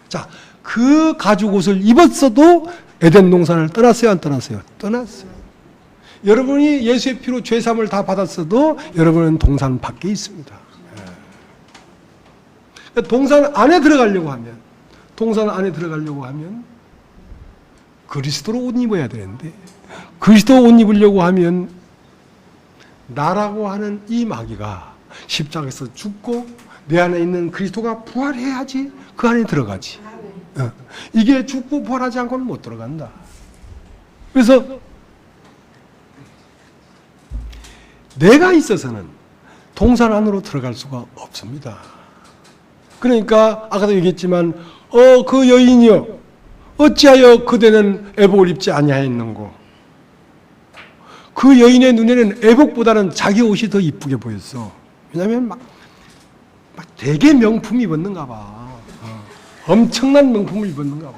자, 그 가죽옷을 입었어도 에덴 동산을 떠났어요, 안 떠났어요? 떠났어요. 여러분이 예수의 피로 죄사함을 다 받았어도 여러분은 동산 밖에 있습니다. 동산 안에 들어가려고 하면 그리스도로 옷 입어야 되는데 그리스도 옷 입으려고 하면 나라고 하는 이 마귀가 십자가에서 죽고 내 안에 있는 그리스도가 부활해야지 그 안에 들어가지. 이게 죽고 부활하지 않고는 못 들어간다. 그래서 내가 있어서는 동산 안으로 들어갈 수가 없습니다. 그러니까 아까도 얘기했지만 그 여인이여 어찌하여 그대는 애복을 입지 아니하였는고. 그 여인의 눈에는 애복보다는 자기 옷이 더 이쁘게 보였어. 왜냐하면 막 되게 명품 입었는가 봐. 엄청난 명품을 입었는가 봐.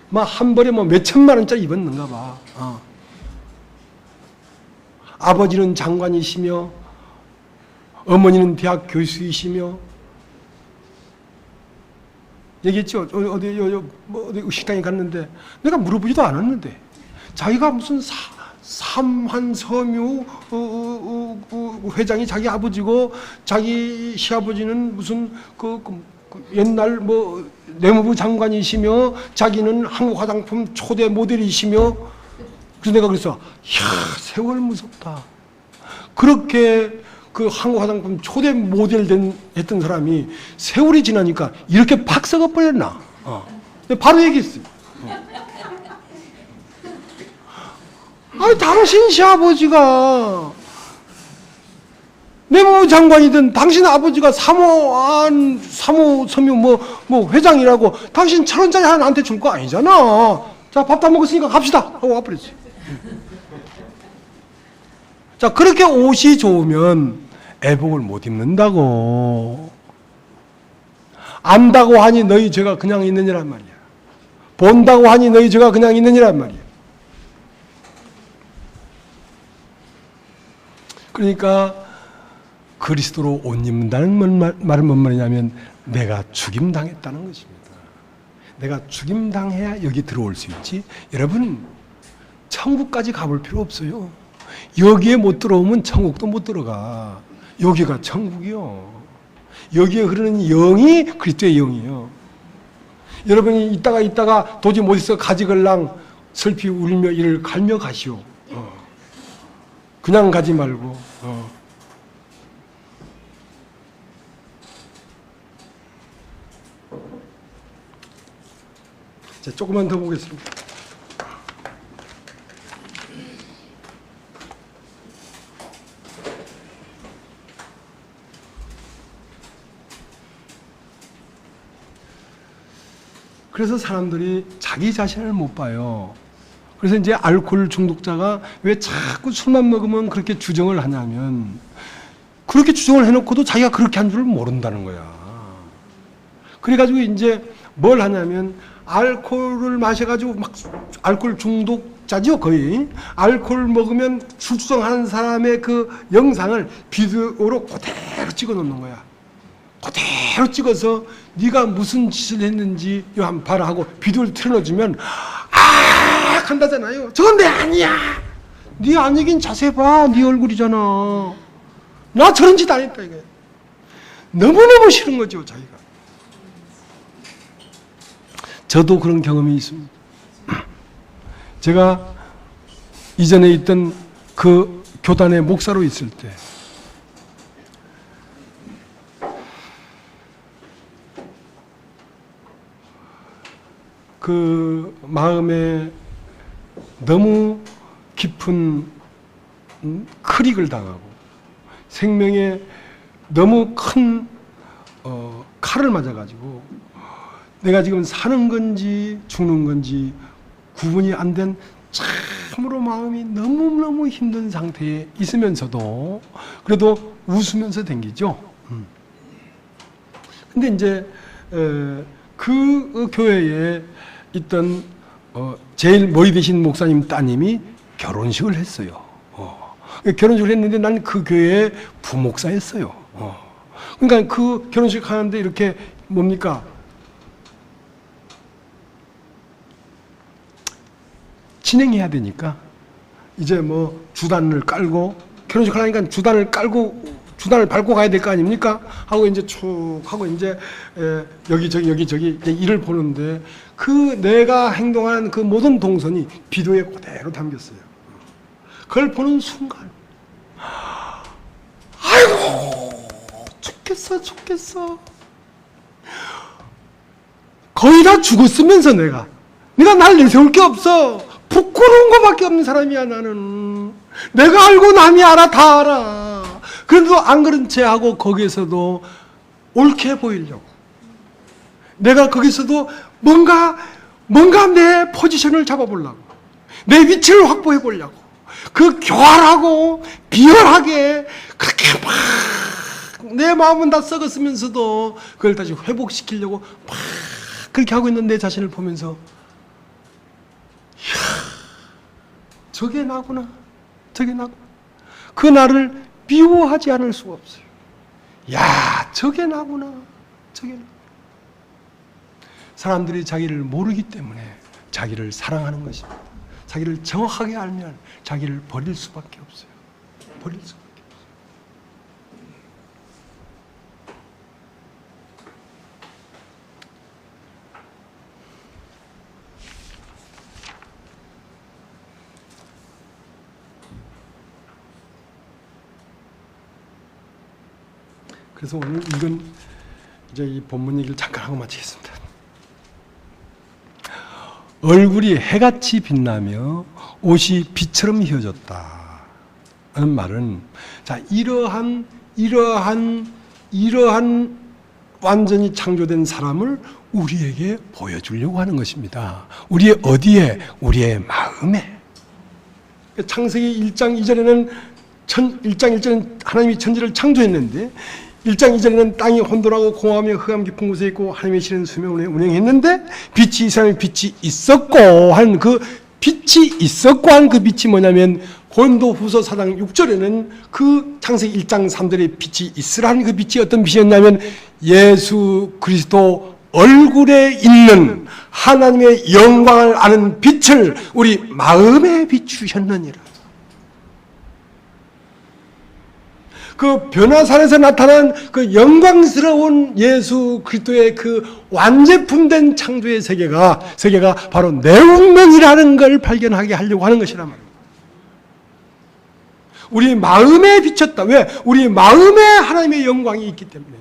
막 한 벌에 뭐 몇천만 원짜리 입었는가 봐. 아버지는 장관이시며 어머니는 대학 교수이시며 얘기했죠. 어디 식당에 갔는데 내가 물어보지도 않았는데 자기가 무슨 삼한섬유 회장이 자기 아버지고 자기 시아버지는 무슨 옛날 내무부 장관이시며 자기는 한국 화장품 초대 모델이시며 그래서 내가 그랬어. 이야, 세월 무섭다. 그렇게 그 한국 화장품 초대 모델 했던 사람이 세월이 지나니까 이렇게 팍 썩어버렸나? 바로 얘기했어요. 아니, 당신 시아버지가 내무부 장관이든 당신 아버지가 사모 섬유 뭐 회장이라고 당신 1,000원짜리 하나 나한테 줄 거 아니잖아. 자, 밥 다 먹었으니까 갑시다 하고 와버렸어요. 자, 그렇게 옷이 좋으면 애복을 못 입는다고. 안다고 하니 너희 죄가 그냥 있느니란 말이야. 본다고 하니 너희 죄가 그냥 있느니란 말이야. 그러니까 그리스도로 옷 입는다는 말은 뭔 말이냐면 내가 죽임당했다는 것입니다. 내가 죽임당해야 여기 들어올 수 있지. 여러분, 천국까지 가볼 필요 없어요. 여기에 못 들어오면 천국도 못 들어가. 여기가 천국이요. 여기에 흐르는 영이 그리스도의 영이요. 여러분이 있다가 도저히 못 있어 가지걸랑 슬피 울며 이를 갈며 가시오. 그냥 가지 말고. 자, 조금만 더 보겠습니다. 그래서 사람들이 자기 자신을 못 봐요. 그래서 이제 알코올 중독자가 왜 자꾸 술만 먹으면 그렇게 주정을 하냐면 그렇게 주정을 해놓고도 자기가 그렇게 한 줄 모른다는 거야. 그래가지고 이제 뭘 하냐면 알코올을 마셔가지고 막 알코올 중독자죠, 거의. 알코올 먹으면 술주정하는 사람의 그 영상을 비디오로 그대로 찍어 놓는 거야. 그대로 찍어서 네가 무슨 짓을 했는지 요 한번 봐라 하고 비디오를 틀어주면 아 한다잖아요. 저건 내 아니야. 네 아니긴 자세히 봐. 네 얼굴이잖아. 나 저런 짓 안 했다 이거야. 너무너무 싫은 거죠, 자기가. 저도 그런 경험이 있습니다. 제가 이전에 있던 그 교단의 목사로 있을 때 그 마음에 너무 깊은 크릭을 당하고 생명에 너무 큰 칼을 맞아가지고 내가 지금 사는 건지 죽는 건지 구분이 안 된 참으로 마음이 너무너무 힘든 상태에 있으면서도 그래도 웃으면서 댕기죠. 근데 이제 그 교회에 있던 제일 머리 되신 목사님 따님이 결혼식을 했어요. 결혼식을 했는데 난 그 교회의 부목사였어요. 그러니까 그 결혼식 하는데 이렇게 뭡니까? 진행해야 되니까 이제 뭐 주단을 깔고 결혼식 하려니까 주단을 밟고 가야 될 거 아닙니까? 하고 이제 쭉 하고 이제 여기저기 이제 일을 보는데 그 내가 행동하는 그 모든 동선이 비디오에 그대로 담겼어요. 그걸 보는 순간 아이고 죽겠어. 거의 다 죽었으면서 내가 날 내세울 게 없어. 부끄러운 것밖에 없는 사람이야 나는. 내가 알고 남이 알아 다 알아. 그래도 안 그런 채 하고 거기에서도 옳게 보이려고 내가 거기서도 뭔가 내 포지션을 잡아보려고 내 위치를 확보해 보려고 그 교활하고 비열하게 그렇게 막 내 마음은 다 썩었으면서도 그걸 다시 회복시키려고 막 그렇게 하고 있는 내 자신을 보면서 이야, 저게 나구나. 그 나를 미워하지 않을 수가 없어요. 야, 저게 나구나. 사람들이 자기를 모르기 때문에 자기를 사랑하는 것입니다. 자기를 정확하게 알면 자기를 버릴 수밖에 없어요. 그래서 오늘 이건 이제 이 본문 얘기를 잠깐 하고 마치겠습니다. 얼굴이 해같이 빛나며 옷이 빛처럼 휘어졌다 하는 말은, 자, 이러한 완전히 창조된 사람을 우리에게 보여주려고 하는 것입니다. 우리의 어디에? 우리의 마음에. 창세기 1장 이전에는 1장 1절은 하나님이 천지를 창조했는데 1장 2절에는 땅이 혼돈하고 공허하며 흑암 깊은 곳에 있고 하나님의 신은 수명을 운행했는데 빛이 이 사람의 빛이 있었고 한 그 빛이 있었고 한 그 빛이 뭐냐면 고린도후서 4장 6절에는 그 창세기 1장 3절에 빛이 있으라는 그 빛이 어떤 빛이었냐면 예수 그리스도 얼굴에 있는 하나님의 영광을 아는 빛을 우리 마음에 비추셨느니라. 그 변화산에서 나타난 그 영광스러운 예수 그리스도의 그 완제품된 창조의 세계가 바로 내 운명이라는 걸 발견하게 하려고 하는 것이란 말입니다. 우리 마음에 비쳤다. 왜? 우리 마음에 하나님의 영광이 있기 때문에.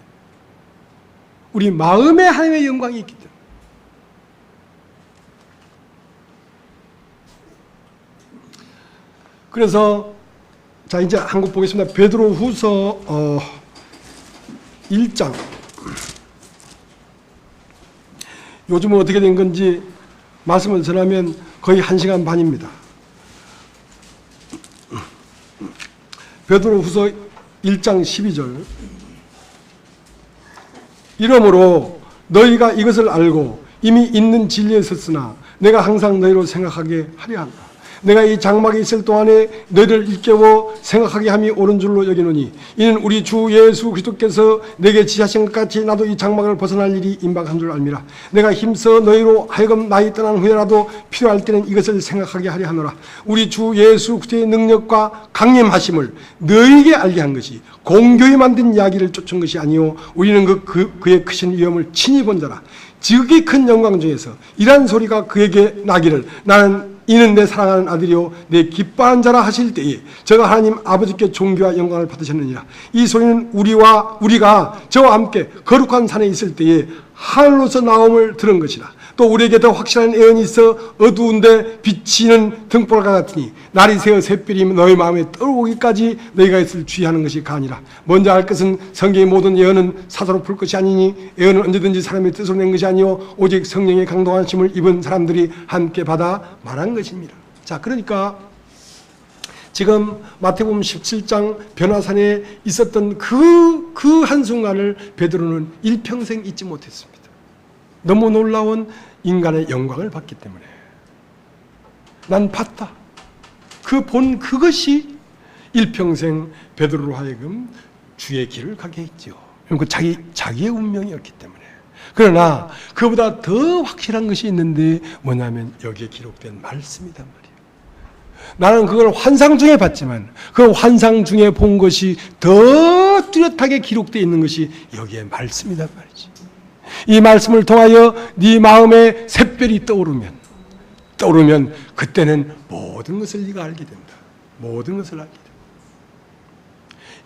우리 마음에 하나님의 영광이 있기 때문에. 그래서 자, 이제 한 국 보겠습니다. 베드로후서 1장. 요즘은 어떻게 된 건지 말씀을 전하면 거의 1시간 반입니다. 베드로후서 1장 12절. 이러므로 너희가 이것을 알고 이미 있는 진리에 섰으나 내가 항상 너희로 생각하게 하려 한다. 내가 이 장막에 있을 동안에 너희를 일깨워 생각하게 함이 옳은 줄로 여기노니 이는 우리 주 예수 그리스도께서 내게 지시하신 것 같이 나도 이 장막을 벗어날 일이 임박한 줄 알미라. 내가 힘써 너희로 하여금 나이 떠난 후에라도 필요할 때는 이것을 생각하게 하려 하노라. 우리 주 예수 그리스도의 능력과 강림하심을 너희에게 알게 한 것이 공교히 만든 이야기를 쫓은 것이 아니요 우리는 그의 크신 위엄을 친히 본 자라. 지극히 큰 영광 중에서 이란 소리가 그에게 나기를 나는 이는 내 사랑하는 아들이요 내 기뻐하는 자라 하실 때에 저가 하나님 아버지께 존귀와 영광을 받으셨느니라. 이 소리는 우리가 저와 함께 거룩한 산에 있을 때에 하늘로서 나옴을 들은 것이라. 또 우리에게 더 확실한 예언이 있어 어두운데 비치는 등불과 같으니 날이 새어 샛별이 너희 마음에 떠오르기까지 너희가 있을 주의하는 것이 가니라. 먼저 알 것은 성경의 모든 예언은 사사로 풀 것이 아니니 예언은 언제든지 사람의 뜻으로 낸 것이 아니요 오직 성령의 강동한 힘을 입은 사람들이 함께 받아 말한 것입니다. 자, 그러니까 지금 마태복음 17장 변화산에 있었던 그 한순간을 베드로는 일평생 잊지 못했습니다. 너무 놀라운 인간의 영광을 봤기 때문에. 난 봤다. 그것이 일평생 베드로로 하여금 주의 길을 가게 했죠. 그리고 자기의 운명이었기 때문에. 그러나 그보다 더 확실한 것이 있는데 뭐냐면 여기에 기록된 말씀이란 말이에요. 나는 그걸 환상 중에 봤지만 그 환상 중에 본 것이 더 뚜렷하게 기록되어 있는 것이 여기에 말씀이란 말이지. 이 말씀을 통하여 네 마음에 샛별이 떠오르면 그때는 모든 것을 네가 알게 된다. 모든 것을 알게 된다.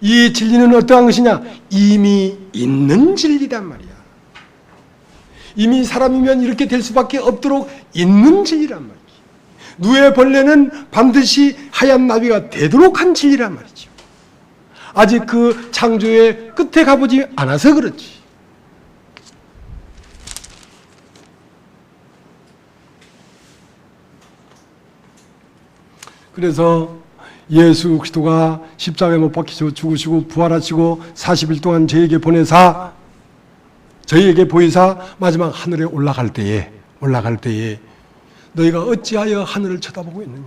이 진리는 어떠한 것이냐? 이미 있는 진리란 말이야. 이미 사람이면 이렇게 될 수밖에 없도록 있는 진리란 말이지. 누에 벌레는 반드시 하얀 나비가 되도록 한 진리란 말이죠. 아직 그 창조의 끝에 가보지 않아서 그렇지. 그래서 예수 그리스도가 십자가에 못 박히시고 죽으시고 부활하시고 40일 동안 저에게 보이사 마지막 하늘에 올라갈 때에 너희가 어찌하여 하늘을 쳐다보고 있느냐.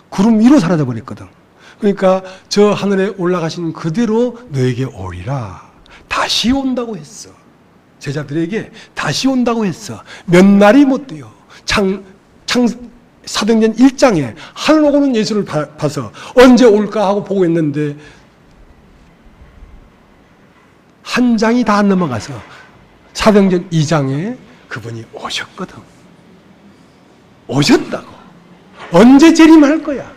구름 위로 사라져버렸거든. 그러니까 저 하늘에 올라가신 그대로 너에게 오리라. 다시 온다고 했어. 제자들에게 다시 온다고 했어. 몇 날이 못 돼요. 사도행전 1장에 하늘 오고는 예수를 봐서 언제 올까 하고 보고 있는데 한 장이 다 넘어가서 사도행전 2장에 그분이 오셨거든. 오셨다고. 언제 재림할 거야?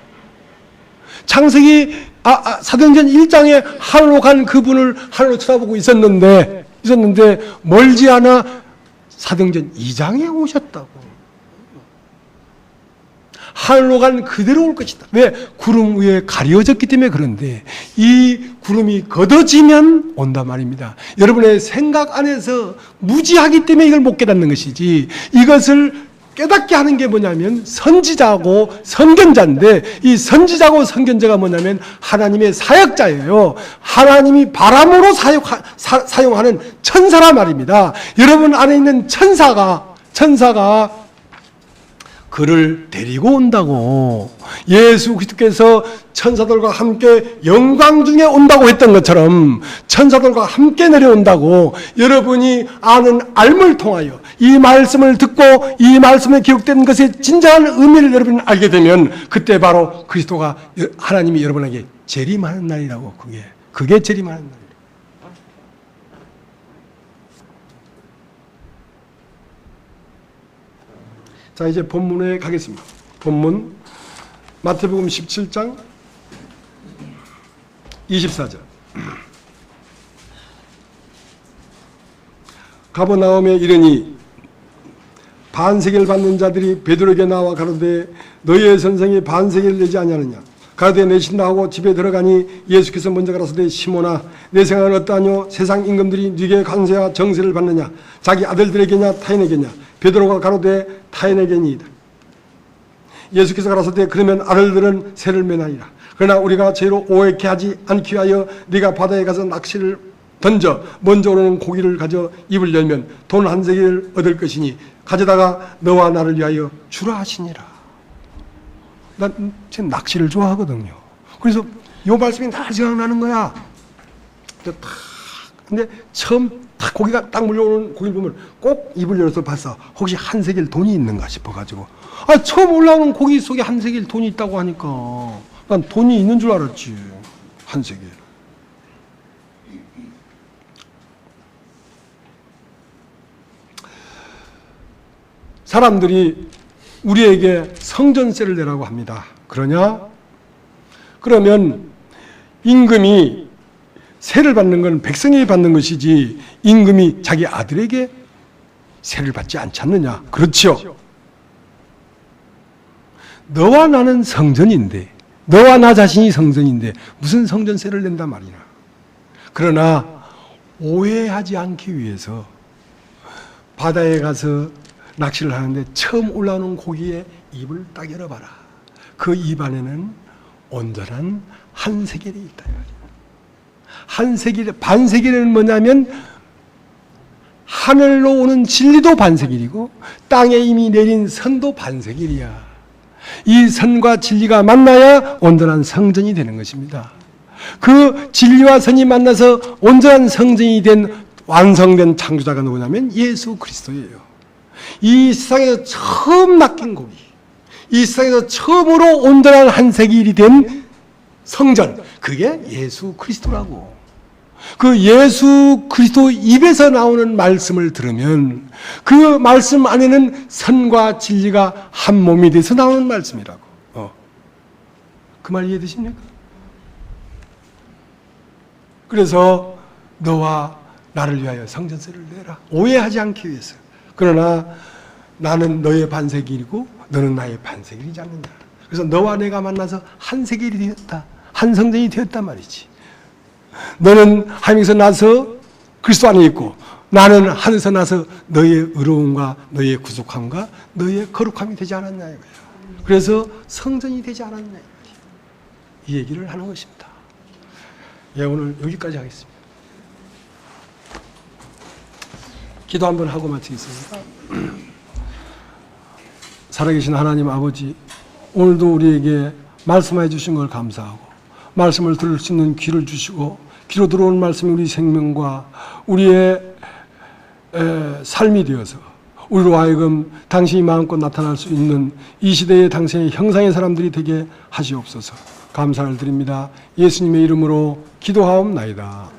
창세기 사도행전 1장에 하늘로 간 그분을 하늘로 쳐다보고 있었는데 멀지 않아 사도행전 2장에 오셨다고. 하늘로 간 그대로 올 것이다. 왜? 구름 위에 가려졌기 때문에 그런데 이 구름이 걷어지면 온단 말입니다. 여러분의 생각 안에서 무지하기 때문에 이걸 못 깨닫는 것이지, 이것을 깨닫게 하는 게 뭐냐면 선지자고 선견자인데, 이 선지자고 선견자가 뭐냐면 하나님의 사역자예요. 하나님이 바람으로 사용하는 천사란 말입니다. 여러분 안에 있는 천사가 그를 데리고 온다고. 예수 그리스도께서 천사들과 함께 영광 중에 온다고 했던 것처럼 천사들과 함께 내려온다고. 여러분이 아는 알을 통하여 이 말씀을 듣고 이 말씀에 기록된 것의 진정한 의미를 여러분이 알게 되면 그때 바로 그리스도가, 하나님이 여러분에게 재림하는 날이라고. 그게 재림하는 날. 자, 이제 본문에 가겠습니다. 본문 마태복음 17장 24절. 가버나움에 이르니 반세계를 받는 자들이 베드로에게 나와 가로되 너희의 선생이 반세계를 내지 아니하느냐. 가로되 내신다 하고 집에 들어가니 예수께서 먼저 가라사대 시몬아 내 생각은 어떠하뇨. 세상 임금들이 네게 관세와 정세를 받느냐. 자기 아들들에게냐 타인에게냐. 베드로가 가로되 타인에게니이다. 예수께서 가라사대 그러면 아들들은 세를 매나이라. 그러나 우리가 죄로 오해케 하지 않기 위하여 네가 바다에 가서 낚시를 던져 먼저 오르는 고기를 가져 입을 열면 돈 한 세겔을 얻을 것이니 가져다가 너와 나를 위하여 주라 하시니라. 난 지금 낚시를 좋아하거든요. 그래서 이 말씀이 다 생각나는 거야. 근데 처음 딱 고기가 딱 물려오는 고기를 보면 꼭 입을 열어서 봤어. 혹시 한 세겔 돈이 있는가 싶어가지고. 처음 올라오는 고기 속에 한 세겔 돈이 있다고 하니까 난 돈이 있는 줄 알았지. 한 세겔. 사람들이 우리에게 성전세를 내라고 합니다. 그러냐? 그러면 임금이 세를 받는 건 백성이 받는 것이지 임금이 자기 아들에게 세를 받지 않지 않느냐? 그렇죠. 너와 나는 성전인데, 너와 나 자신이 성전인데 무슨 성전세를 낸단 말이냐. 그러나 오해하지 않기 위해서 바다에 가서 낚시를 하는데 처음 올라오는 고기에 입을 딱 열어봐라. 그 입 안에는 온전한 한 세겔이 있다. 한 세겔, 반 세겔은 뭐냐면 하늘로 오는 진리도 반세겔이고 땅에 이미 내린 선도 반세겔이야. 이 선과 진리가 만나야 온전한 성전이 되는 것입니다. 그 진리와 선이 만나서 온전한 성전이 된 완성된 창조자가 누구냐면 예수 그리스도예요. 이 세상에서 처음 낚인 고기, 이 세상에서 처음으로 온전한 한 세겔이 된 성전, 그게 예수 그리스도라고. 그 예수 그리스도 입에서 나오는 말씀을 들으면 그 말씀 안에는 선과 진리가 한 몸이 돼서 나오는 말씀이라고. 그 말 이해되십니까? 그래서 너와 나를 위하여 성전세를 내라. 오해하지 않기 위해서. 그러나 나는 너의 반세겔이고 너는 나의 반세겔이지 않느냐. 그래서 너와 내가 만나서 한 세겔이 되었다. 한 성전이 되었단 말이지. 너는 하나님께서 나서 그리스도 안에 있고 나는 하늘에서 나서 너의 의로움과 너의 구속함과 너의 거룩함이 되지 않았냐 이거야. 그래서 성전이 되지 않았냐 이거야. 이 얘기를 하는 것입니다. 예, 오늘 여기까지 하겠습니다. 기도 한번 하고 마치겠습니다. 살아계신 하나님 아버지, 오늘도 우리에게 말씀해 주신 걸 감사하고 말씀을 들을 수 있는 귀를 주시고 귀로 들어온 말씀이 우리 생명과 우리의 삶이 되어서 우리로 하여금 당신이 마음껏 나타날 수 있는 이 시대의 당신의 형상의 사람들이 되게 하시옵소서. 감사를 드립니다. 예수님의 이름으로 기도하옵나이다.